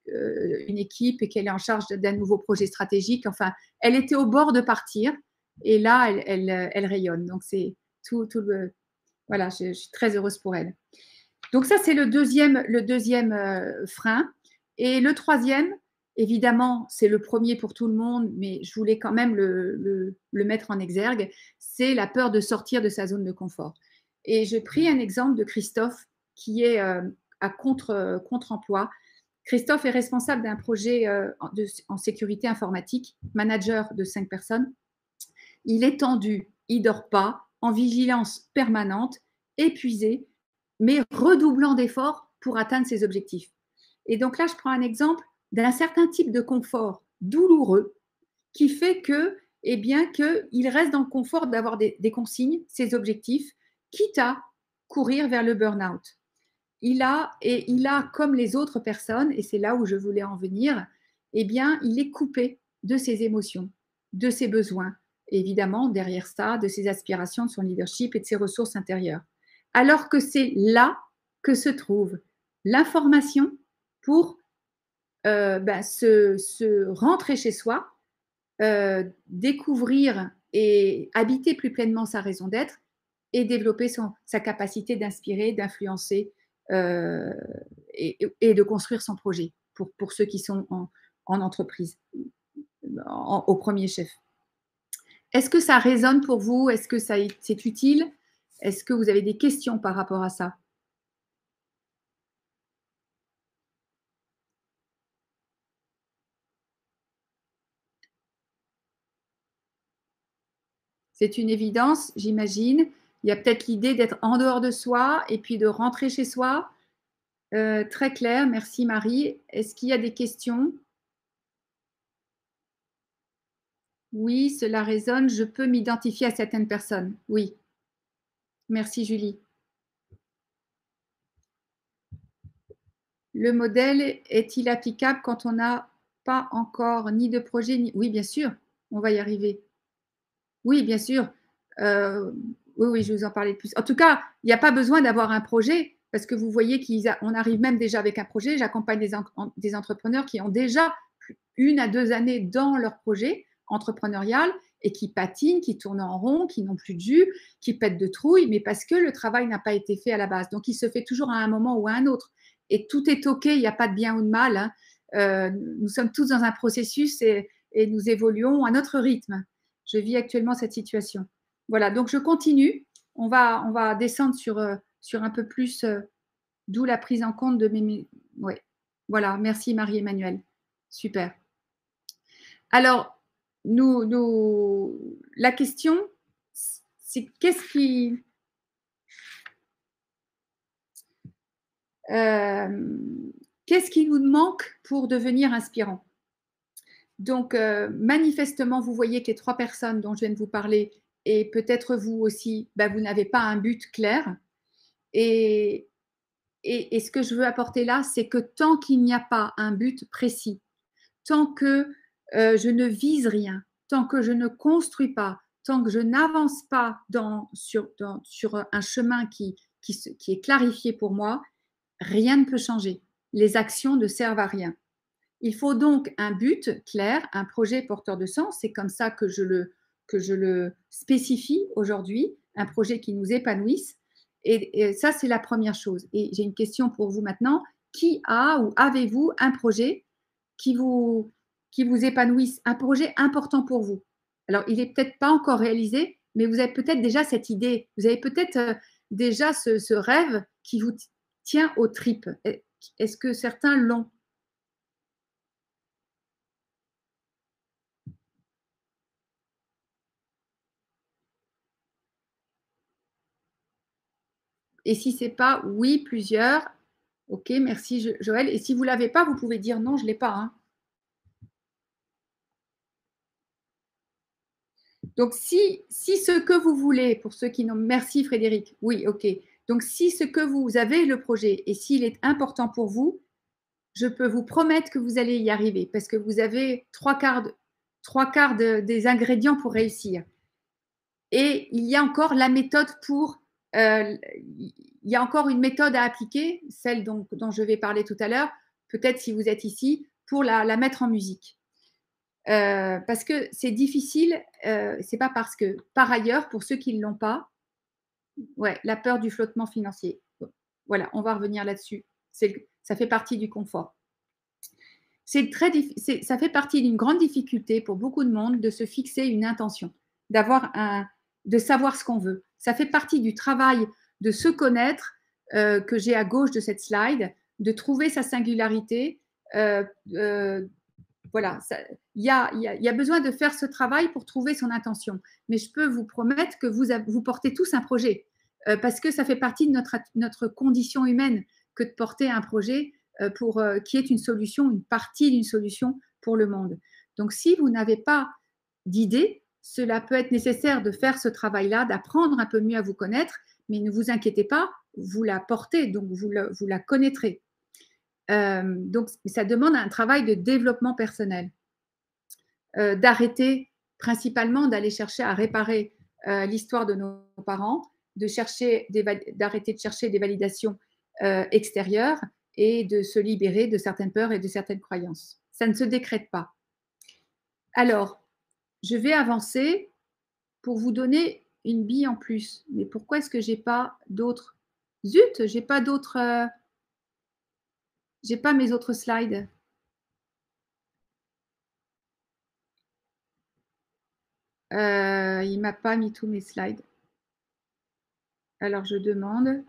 une équipe et qu'elle est en charge d'un nouveau projet stratégique. Enfin, elle était au bord de partir et là, elle rayonne. Donc, c'est tout le. Voilà, je suis très heureuse pour elle. Donc, ça, c'est le deuxième frein. Et le troisième, évidemment, c'est le premier pour tout le monde, mais je voulais quand même le mettre en exergue, c'est la peur de sortir de sa zone de confort. Et j'ai pris un exemple de Christophe qui est à contre-emploi. Christophe est responsable d'un projet en sécurité informatique, manager de 5 personnes. Il est tendu, il ne dort pas, en vigilance permanente, épuisé, mais redoublant d'efforts pour atteindre ses objectifs. Et donc là, je prends un exemple d'un certain type de confort douloureux qui fait que, eh bien, qu'il reste dans le confort d'avoir des consignes, ses objectifs, quitte à courir vers le burn-out. Il a, comme les autres personnes, et c'est là où je voulais en venir, eh bien, il est coupé de ses émotions, de ses besoins, et évidemment, derrière ça, de ses aspirations, de son leadership et de ses ressources intérieures. Alors que c'est là que se trouve l'information pour se rentrer chez soi, découvrir et habiter plus pleinement sa raison d'être et développer sa capacité d'inspirer, d'influencer et de construire son projet pour ceux qui sont en entreprise, au premier chef. Est-ce que ça résonne pour vous? Est-ce que c'est utile? Est-ce que vous avez des questions par rapport à ça? C'est une évidence, j'imagine. Il y a peut-être l'idée d'être en dehors de soi et puis de rentrer chez soi. Très clair, merci Marie. Est-ce qu'il y a des questions? Oui, cela résonne. Je peux m'identifier à certaines personnes. Oui, merci Julie. Le modèle est-il applicable quand on n'a pas encore ni de projet ni. Oui, bien sûr, on va y arriver. Oui, bien sûr. Oui, oui, je vais vous en parler plus. En tout cas, il n'y a pas besoin d'avoir un projet parce que vous voyez qu'on arrive même déjà avec un projet. J'accompagne des entrepreneurs qui ont déjà 1 à 2 années dans leur projet entrepreneurial et qui patinent, qui tournent en rond, qui n'ont plus de jus, qui pètent de trouille, mais parce que le travail n'a pas été fait à la base. Donc, il se fait toujours à un moment ou à un autre. Et tout est OK, il n'y a pas de bien ou de mal, hein. Nous sommes tous dans un processus et nous évoluons à notre rythme. Je vis actuellement cette situation. Voilà, donc je continue. On va descendre sur sur un peu plus, d'où la prise en compte de ouais, voilà, merci Marie-Emmanuelle. Super. Alors, la question, c'est qu'est-ce qui nous manque pour devenir inspirant? Donc, manifestement, vous voyez que les 3 personnes dont je viens de vous parler et peut-être vous aussi, bah, vous n'avez pas un but clair et ce que je veux apporter là, c'est que tant qu'il n'y a pas un but précis, tant que, je ne vise rien, tant que je ne construis pas, tant que je n'avance pas sur un chemin qui est clarifié pour moi, rien ne peut changer. Les actions ne servent à rien. Il faut donc un but clair, un projet porteur de sens, c'est comme ça que je le spécifie aujourd'hui, un projet qui nous épanouisse et ça, c'est la première chose et j'ai une question pour vous maintenant. Qui a ou avez-vous un projet qui vous qui vous épanouisse, un projet important pour vous? Alors, il est peut-être pas encore réalisé, mais vous avez peut-être déjà cette idée. Vous avez peut-être, déjà ce rêve qui vous tient aux tripes. Est-ce que certains l'ont? Et si c'est pas oui, plusieurs, OK, merci Joël. Et si vous l'avez pas, vous pouvez dire non, je l'ai pas, hein. Donc si ce que vous voulez, pour ceux qui n'ont merci Frédéric, oui, OK. Donc si ce que vous avez le projet et s'il est important pour vous, je peux vous promettre que vous allez y arriver parce que vous avez trois quarts des ingrédients pour réussir. Et il y a encore la méthode il y a encore une méthode à appliquer, celle dont je vais parler tout à l'heure, peut-être si vous êtes ici, pour la mettre en musique. Parce que c'est difficile, c'est pas parce que par ailleurs, pour ceux qui ne l'ont pas, ouais, la peur du flottement financier. Voilà, on va revenir là-dessus. Ça fait partie du confort. Ça fait partie d'une grande difficulté pour beaucoup de monde de se fixer une intention, de savoir ce qu'on veut. Ça fait partie du travail de se connaître, que j'ai à gauche de cette slide, de trouver sa singularité. Euh, euh, voilà, il y a besoin de faire ce travail pour trouver son intention. Mais je peux vous promettre que vous portez tous un projet, parce que ça fait partie de notre condition humaine que de porter un projet qui est une solution, une partie d'une solution pour le monde. Donc, si vous n'avez pas d'idée, cela peut être nécessaire de faire ce travail-là, d'apprendre un peu mieux à vous connaître, mais ne vous inquiétez pas, vous la portez, donc vous la connaîtrez. Donc, ça demande un travail de développement personnel, d'arrêter principalement d'aller chercher à réparer l'histoire de nos parents, d'arrêter de chercher des validations extérieures et de se libérer de certaines peurs et de certaines croyances. Ça ne se décrète pas. Alors, je vais avancer pour vous donner une bille en plus. Mais pourquoi est-ce que j'ai pas d'autres? Zut, j'ai pas mes autres slides. Il m'a pas mis tous mes slides. Alors je demande.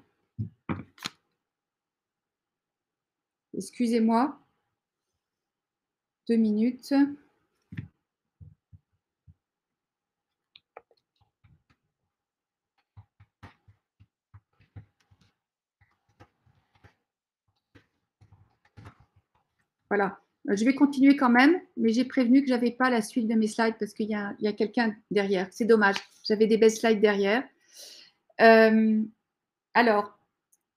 Excusez-moi. 2 minutes. Voilà. Je vais continuer quand même, mais j'ai prévenu que j'avais pas la suite de mes slides parce qu'il y a quelqu'un derrière. C'est dommage. J'avais des belles slides derrière. Alors,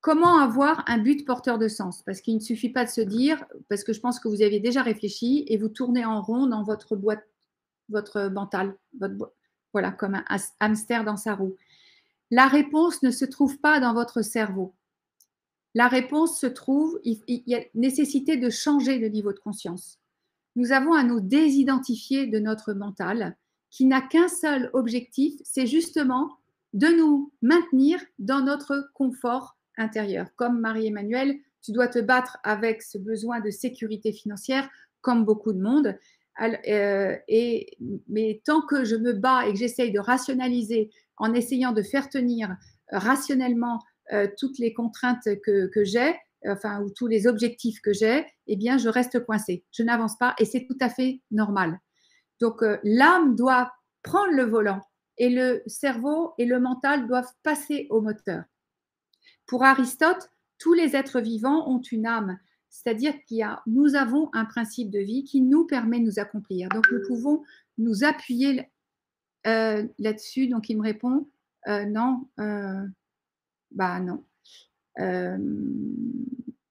comment avoir un but porteur de sens? Parce qu'il ne suffit pas de se dire, parce que je pense que vous avez déjà réfléchi et vous tournez en rond dans votre boîte, votre mental, voilà, comme un hamster dans sa roue. La réponse ne se trouve pas dans votre cerveau. La réponse se trouve, il y a nécessité de changer de niveau de conscience. Nous avons à nous désidentifier de notre mental qui n'a qu'un seul objectif, c'est justement de nous maintenir dans notre confort intérieur. Comme Marie-Emmanuelle, tu dois te battre avec ce besoin de sécurité financière, comme beaucoup de monde. Mais tant que je me bats et que j'essaye de rationaliser en essayant de faire tenir rationnellement toutes les contraintes que j'ai, enfin, ou tous les objectifs que j'ai, eh bien, je reste coincée. Je n'avance pas et c'est tout à fait normal. Donc, l'âme doit prendre le volant et le cerveau et le mental doivent passer au moteur. Pour Aristote, tous les êtres vivants ont une âme, c'est-à-dire nous avons un principe de vie qui nous permet de nous accomplir. Donc, nous pouvons nous appuyer là-dessus. Donc, il me répond non, bah non.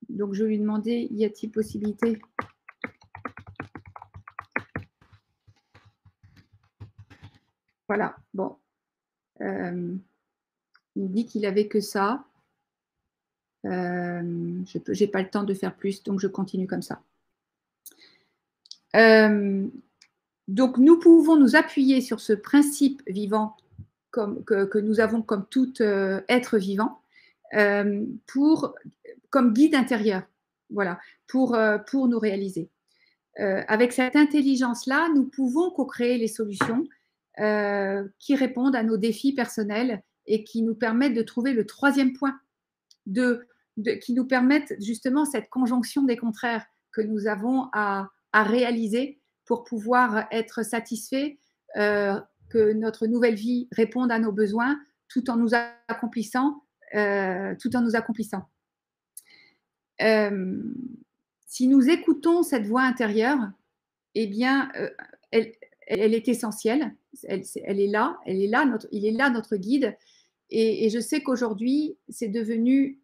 Donc, je lui demandais, y a-t-il possibilité? Voilà, bon. Il me dit qu'il avait que ça. Je n'ai pas le temps de faire plus, donc je continue comme ça. Donc, nous pouvons nous appuyer sur ce principe vivant que nous avons comme tout être vivant comme guide intérieur, voilà, pour nous réaliser. Avec cette intelligence-là, nous pouvons co-créer les solutions qui répondent à nos défis personnels et qui nous permettent de trouver le troisième point, qui nous permettent justement cette conjonction des contraires que nous avons à réaliser pour pouvoir être satisfaits, que notre nouvelle vie réponde à nos besoins tout en nous accomplissant. Si nous écoutons cette voix intérieure, eh bien, elle est essentielle. Elle est là, il est là notre guide. Et je sais qu'aujourd'hui, c'est devenu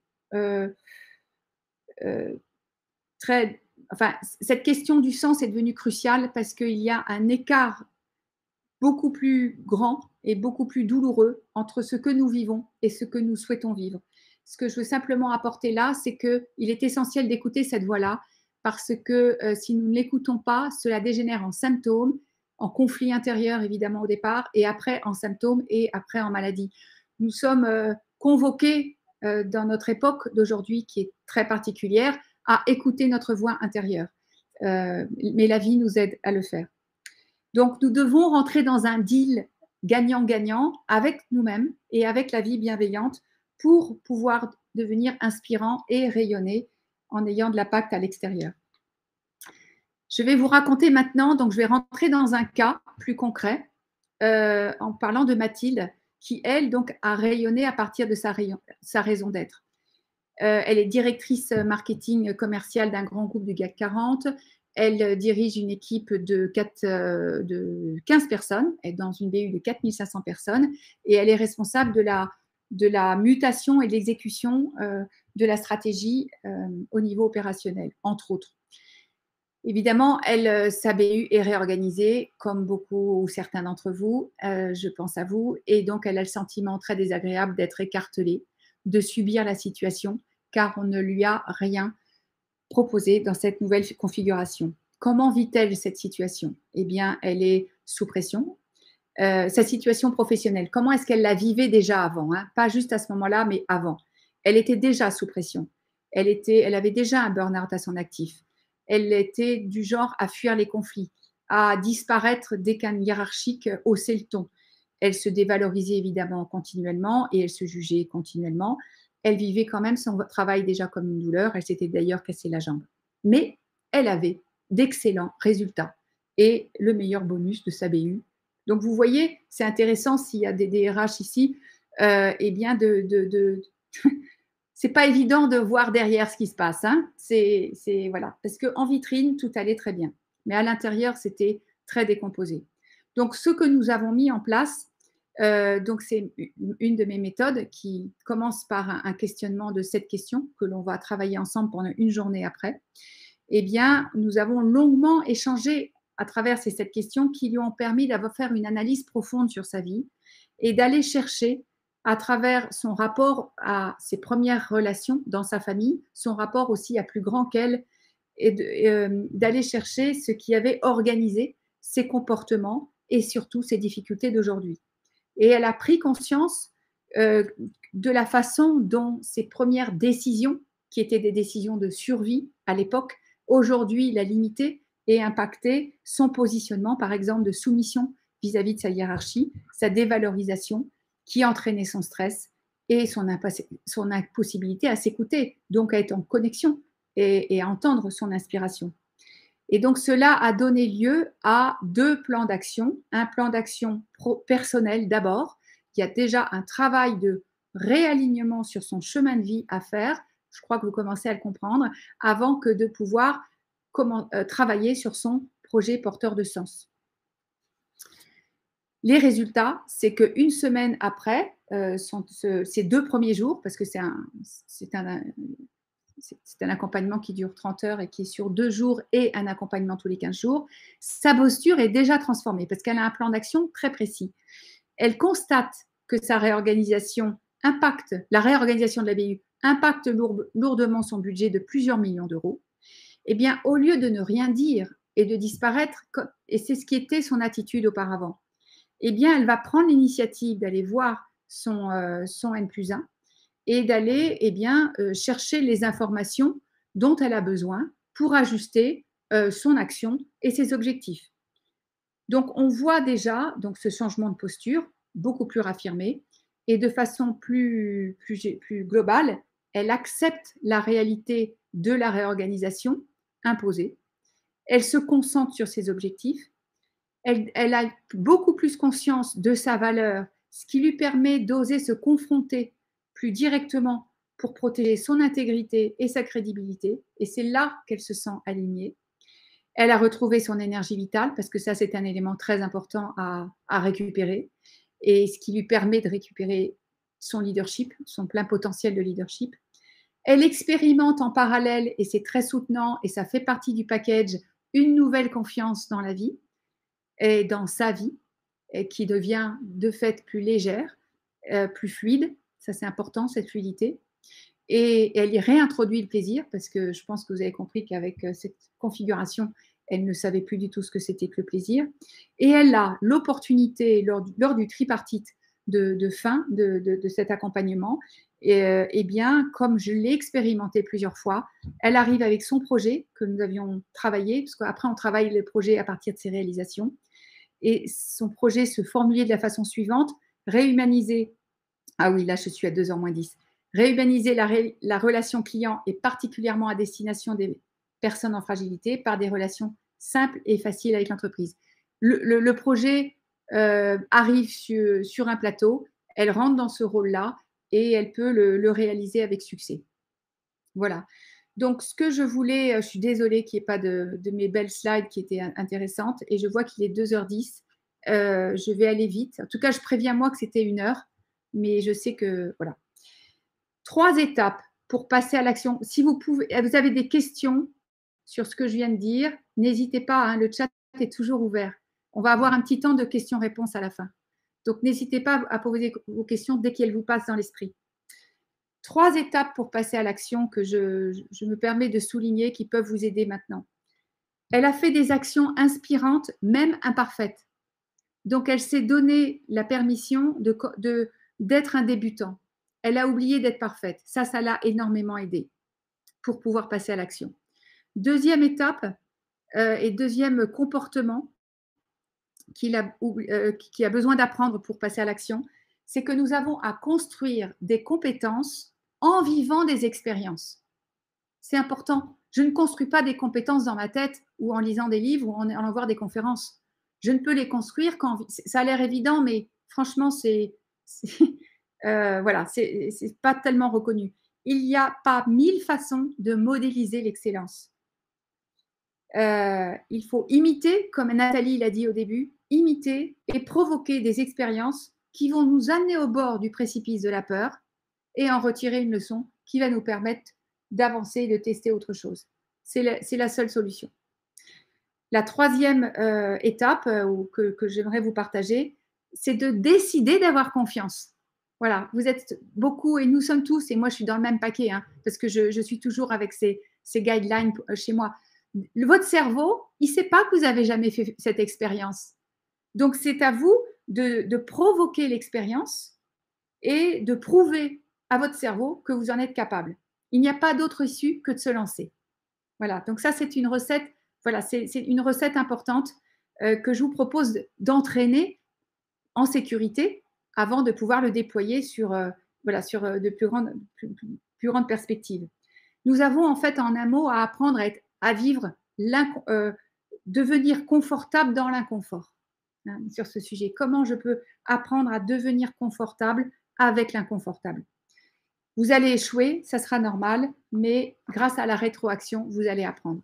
très. Enfin, cette question du sens est devenue cruciale parce qu'il y a un écart beaucoup plus grand et beaucoup plus douloureux entre ce que nous vivons et ce que nous souhaitons vivre. Ce que je veux simplement apporter là, c'est qu'il est essentiel d'écouter cette voix-là parce que si nous ne l'écoutons pas, cela dégénère en symptômes, en conflit intérieur évidemment au départ, et après en symptômes et après en maladie. Nous sommes convoqués dans notre époque d'aujourd'hui qui est très particulière à écouter notre voix intérieure. Mais la vie nous aide à le faire. Donc, nous devons rentrer dans un deal gagnant-gagnant avec nous-mêmes et avec la vie bienveillante pour pouvoir devenir inspirant et rayonner en ayant de l'impact à l'extérieur. Je vais vous raconter maintenant, donc je vais rentrer dans un cas plus concret en parlant de Mathilde qui, elle, donc, a rayonné à partir de sa raison d'être. Elle est directrice marketing commercial d'un grand groupe du CAC 40. Elle dirige une équipe de 15 personnes, elle est dans une BU de 4500 personnes, et elle est responsable de la mutation et de l'exécution de la stratégie au niveau opérationnel, entre autres. Évidemment, sa BU est réorganisée, comme beaucoup ou certains d'entre vous, je pense à vous, et donc elle a le sentiment très désagréable d'être écartelée, de subir la situation, car on ne lui a rien proposé dans cette nouvelle configuration. Comment vit-elle cette situation? Eh bien, elle est sous pression. Sa situation professionnelle, comment est-ce qu'elle la vivait déjà avant, hein? Pas juste à ce moment-là, mais avant. Elle était déjà sous pression. Elle avait déjà un burn-out à son actif. Elle était du genre à fuir les conflits, à disparaître dès qu'un hiérarchique haussait le ton. Elle se dévalorisait évidemment continuellement et elle se jugeait continuellement. Elle vivait quand même son travail déjà comme une douleur. Elle s'était d'ailleurs cassé la jambe. Mais elle avait d'excellents résultats et le meilleur bonus de sa BU. Donc, vous voyez, c'est intéressant s'il y a des DRH ici, eh bien, c'est pas évident de voir derrière ce qui se passe. Hein. Voilà. Parce qu'en vitrine, tout allait très bien. Mais à l'intérieur, c'était très décomposé. Donc, ce que nous avons mis en place, donc c'est une de mes méthodes qui commence par un questionnement de cette question que l'on va travailler ensemble pendant une journée après. Eh bien, nous avons longuement échangé à travers ces 7 questions qui lui ont permis d'avoir faire une analyse profonde sur sa vie et d'aller chercher à travers son rapport à ses premières relations dans sa famille, son rapport aussi à plus grand qu'elle, et d'aller chercher ce qui avait organisé ses comportements et surtout ses difficultés d'aujourd'hui. Et elle a pris conscience de la façon dont ses premières décisions, qui étaient des décisions de survie à l'époque, aujourd'hui l'a limité et impacté son positionnement, par exemple, de soumission vis-à-vis de sa hiérarchie, sa dévalorisation, qui entraînait son stress et son impossibilité à s'écouter, donc à être en connexion et à entendre son inspiration. Et donc, cela a donné lieu à 2 plans d'action. Un plan d'action personnel d'abord. Il y a déjà un travail de réalignement sur son chemin de vie à faire. Je crois que vous commencez à le comprendre, avant que de pouvoir travailler sur son projet porteur de sens. Les résultats, c'est qu'une semaine après ces 2 premiers jours, parce que c'est un accompagnement qui dure 30 heures et qui est sur 2 jours et un accompagnement tous les 15 jours, sa posture est déjà transformée parce qu'elle a un plan d'action très précis. Elle constate que la réorganisation de la BU impacte lourdement son budget de plusieurs millions d'euros. Eh bien, au lieu de ne rien dire et de disparaître, et c'est ce qui était son attitude auparavant, eh bien, elle va prendre l'initiative d'aller voir son N+1 et d'aller chercher les informations dont elle a besoin pour ajuster son action et ses objectifs. Donc, on voit déjà ce changement de posture beaucoup plus raffirmé et de façon plus globale, elle accepte la réalité de la réorganisation imposée. Elle se concentre sur ses objectifs. Elle a beaucoup plus conscience de sa valeur, ce qui lui permet d'oser se confronter plus directement pour protéger son intégrité et sa crédibilité. Et c'est là qu'elle se sent alignée. Elle a retrouvé son énergie vitale, parce que ça, c'est un élément très important à récupérer, et ce qui lui permet de récupérer son leadership, son plein potentiel de leadership. Elle expérimente en parallèle, et c'est très soutenant, et ça fait partie du package, une nouvelle confiance dans la vie et dans sa vie, et qui devient de fait plus légère, plus fluide. Ça, c'est important, cette fluidité. Et elle y réintroduit le plaisir, parce que je pense que vous avez compris qu'avec cette configuration, elle ne savait plus du tout ce que c'était que le plaisir. Et elle a l'opportunité, lors du tripartite de fin de cet accompagnement, et bien, comme je l'ai expérimenté plusieurs fois, elle arrive avec son projet que nous avions travaillé, parce qu'après, on travaille le projet à partir de ses réalisations. Et son projet se formulait de la façon suivante: réhumaniser, ah oui, là je suis à 2h moins 10, réhumaniser la relation client, et particulièrement à destination des personnes en fragilité, par des relations simples et faciles avec l'entreprise. Le projet arrive sur un plateau, elle rentre dans ce rôle-là et elle peut le réaliser avec succès. Voilà. Donc, ce que je voulais, je suis désolée qu'il n'y ait pas de mes belles slides qui étaient intéressantes, et je vois qu'il est 2h10. Je vais aller vite. En tout cas, je préviens moi que c'était 1 heure, mais je sais que voilà. 3 étapes pour passer à l'action. Si vous avez des questions sur ce que je viens de dire, n'hésitez pas, hein, le chat est toujours ouvert. On va avoir un petit temps de questions-réponses à la fin. Donc, n'hésitez pas à poser vos questions dès qu'elles vous passent dans l'esprit. 3 étapes pour passer à l'action que je me permets de souligner, qui peuvent vous aider maintenant. Elle a fait des actions inspirantes, même imparfaites. Donc, elle s'est donné la permission d'être un débutant. Elle a oublié d'être parfaite. Ça l'a énormément aidé pour pouvoir passer à l'action. Deuxième étape et deuxième comportement qui a besoin d'apprendre pour passer à l'action, c'est que nous avons à construire des compétences en vivant des expériences. C'est important. Je ne construis pas des compétences dans ma tête ou en lisant des livres ou en allant voir des conférences. Je ne peux les construire quand… Ça a l'air évident, mais franchement, voilà, c'est pas tellement reconnu. Il n'y a pas 1000 façons de modéliser l'excellence. Il faut imiter, comme Nathalie l'a dit au début, imiter et provoquer des expériences qui vont nous amener au bord du précipice de la peur et en retirer une leçon qui va nous permettre d'avancer et de tester autre chose. C'est la seule solution. La troisième étape que j'aimerais vous partager, c'est de décider d'avoir confiance. Voilà, vous êtes beaucoup, et nous sommes tous, et moi je suis dans le même paquet, hein, parce que je suis toujours avec ces guidelines chez moi. Votre cerveau, il ne sait pas que vous n'avez jamais fait cette expérience. Donc, c'est à vous de provoquer l'expérience et de prouver à votre cerveau que vous en êtes capable. Il n'y a pas d'autre issue que de se lancer. Voilà, donc ça, c'est une recette, voilà, c'est une recette importante que je vous propose d'entraîner en sécurité avant de pouvoir le déployer sur voilà, sur de plus grandes perspectives. Nous avons en fait en un mot à apprendre à vivre, devenir confortable dans l'inconfort, hein, sur ce sujet. Comment je peux apprendre à devenir confortable avec l'inconfortable? Vous allez échouer, ça sera normal, mais grâce à la rétroaction, vous allez apprendre.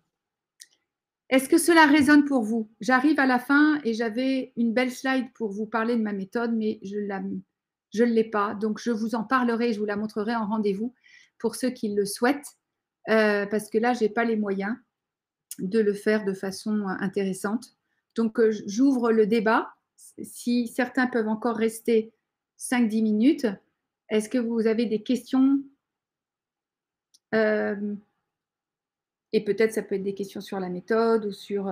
Est-ce que cela résonne pour vous? J'arrive à la fin et j'avais une belle slide pour vous parler de ma méthode, mais je ne l'ai pas. Donc, je vous en parlerai, je vous la montrerai en rendez-vous pour ceux qui le souhaitent, parce que là, je n'ai pas les moyens de le faire de façon intéressante. Donc, j'ouvre le débat. Si certains peuvent encore rester 5-10 minutes, est-ce que vous avez des questions? Et peut-être ça peut être des questions sur la méthode ou sur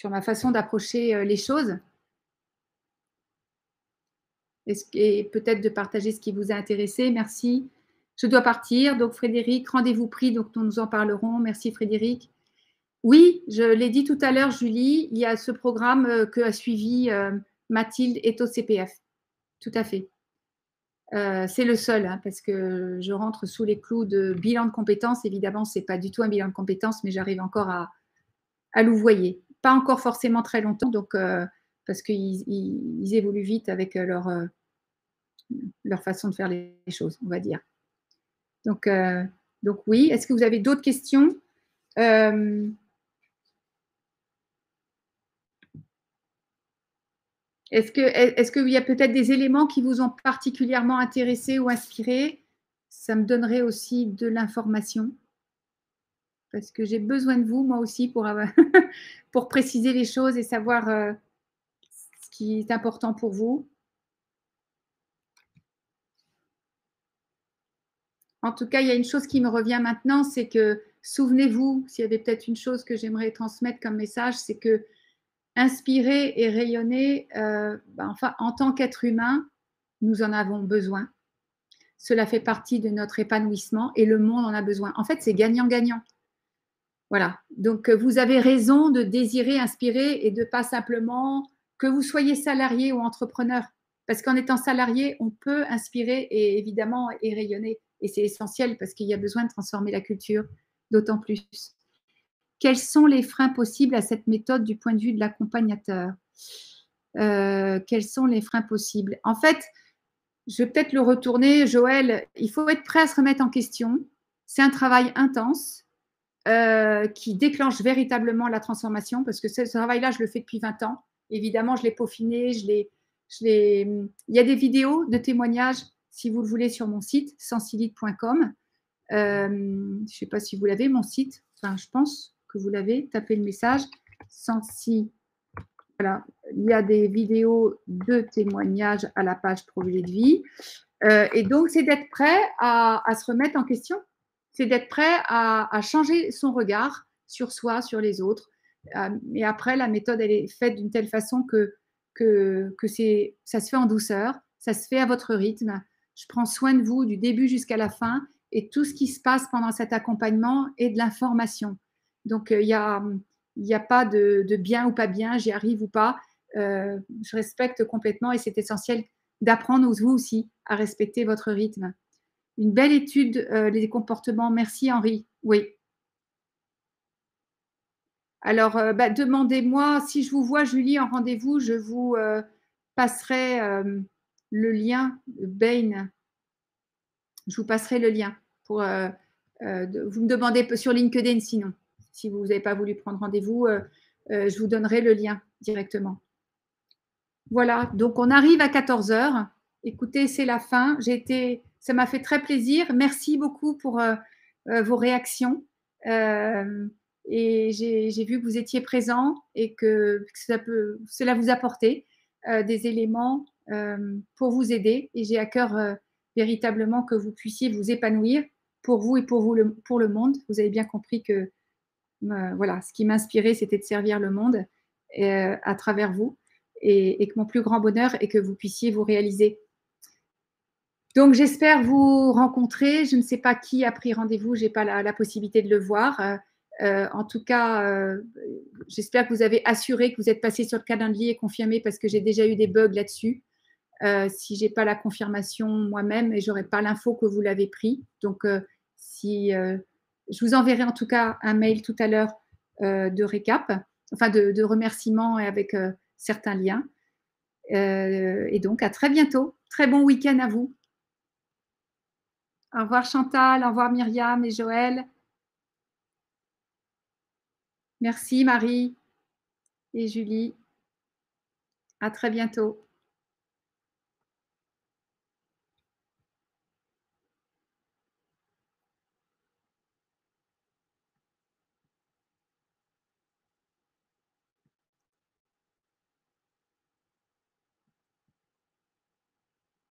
ma façon d'approcher les choses. Et peut-être de partager ce qui vous a intéressé. Merci. Je dois partir. Donc, Frédéric, rendez-vous pris. Donc, nous en parlerons. Merci, Frédéric. Oui, je l'ai dit tout à l'heure, Julie, il y a ce programme que a suivi Mathilde et au CPF. Tout à fait. C'est le seul, hein, parce que je rentre sous les clous de bilan de compétences. Évidemment, ce n'est pas du tout un bilan de compétences, mais j'arrive encore à louvoyer. Pas encore forcément très longtemps, donc, parce qu'ils évoluent vite avec leur façon de faire les choses, on va dire. Donc oui, est-ce que vous avez d'autres questions? Est-ce qu'il y a peut-être des éléments qui vous ont particulièrement intéressé ou inspiré? Ça me donnerait aussi de l'information. Parce que j'ai besoin de vous, moi aussi, pour préciser les choses et savoir ce qui est important pour vous. En tout cas, il y a une chose qui me revient maintenant, c'est que souvenez-vous, s'il y avait peut-être une chose que j'aimerais transmettre comme message, c'est que inspirer et rayonner, enfin, en tant qu'être humain, nous en avons besoin. Cela fait partie de notre épanouissement et le monde en a besoin. En fait, c'est gagnant-gagnant. Voilà. Donc, vous avez raison de désirer inspirer et de pas simplement que vous soyez salarié ou entrepreneur. Parce qu'en étant salarié, on peut inspirer et évidemment et rayonner. Et c'est essentiel parce qu'il y a besoin de transformer la culture, d'autant plus. Quels sont les freins possibles à cette méthode du point de vue de l'accompagnateur? Quels sont les freins possibles? En fait, je vais peut-être le retourner, Joël. Il faut être prêt à se remettre en question. C'est un travail intense qui déclenche véritablement la transformation parce que ce travail-là, je le fais depuis 20 ans. Évidemment, je l'ai peaufiné, il y a des vidéos de témoignages, si vous le voulez, sur mon site, sensilite.com. Je ne sais pas si vous l'avez, mon site. Enfin, je pense que vous l'avez. Tapez le message. Sensi. Voilà. Il y a des vidéos de témoignages à la page projet de vie. Et donc, c'est d'être prêt à se remettre en question. C'est d'être prêt à changer son regard sur soi, sur les autres. Et après, la méthode, elle est faite d'une telle façon que ça se fait en douceur, ça se fait à votre rythme. Je prends soin de vous du début jusqu'à la fin et tout ce qui se passe pendant cet accompagnement est de l'information. Donc, il n'y a pas de bien ou pas bien, j'y arrive ou pas. Je respecte complètement et c'est essentiel d'apprendre vous aussi à respecter votre rythme. Une belle étude des comportements. Merci Henri. Oui. Alors, demandez-moi, si je vous vois Julie en rendez-vous, je vous passerai le lien, Bain. Je vous passerai le lien. Vous me demandez sur LinkedIn sinon. Si vous n'avez pas voulu prendre rendez-vous, je vous donnerai le lien directement. Voilà, donc on arrive à 14 heures. Écoutez, c'est la fin. Ça m'a fait très plaisir. Merci beaucoup pour vos réactions. Et j'ai vu que vous étiez présents et que cela vous apporter des éléments pour vous aider. Et j'ai à cœur véritablement que vous puissiez vous épanouir pour vous et pour le monde. Vous avez bien compris que voilà, ce qui m'inspirait, c'était de servir le monde à travers vous. Et que mon plus grand bonheur est que vous puissiez vous réaliser. Donc, j'espère vous rencontrer. Je ne sais pas qui a pris rendez-vous, je n'ai pas la possibilité de le voir. En tout cas, j'espère que vous avez assuré que vous êtes passé sur le calendrier et confirmé parce que j'ai déjà eu des bugs là-dessus. si j'ai pas la confirmation moi-même et j'aurai pas l'info que vous l'avez pris. Donc, si, je vous enverrai en tout cas un mail tout à l'heure, de récap, enfin de remerciements et avec, certains liens. Et donc à très bientôt. Très bon week-end à vous. Au revoir Chantal, au revoir Myriam et Joël. Merci Marie et Julie. À très bientôt.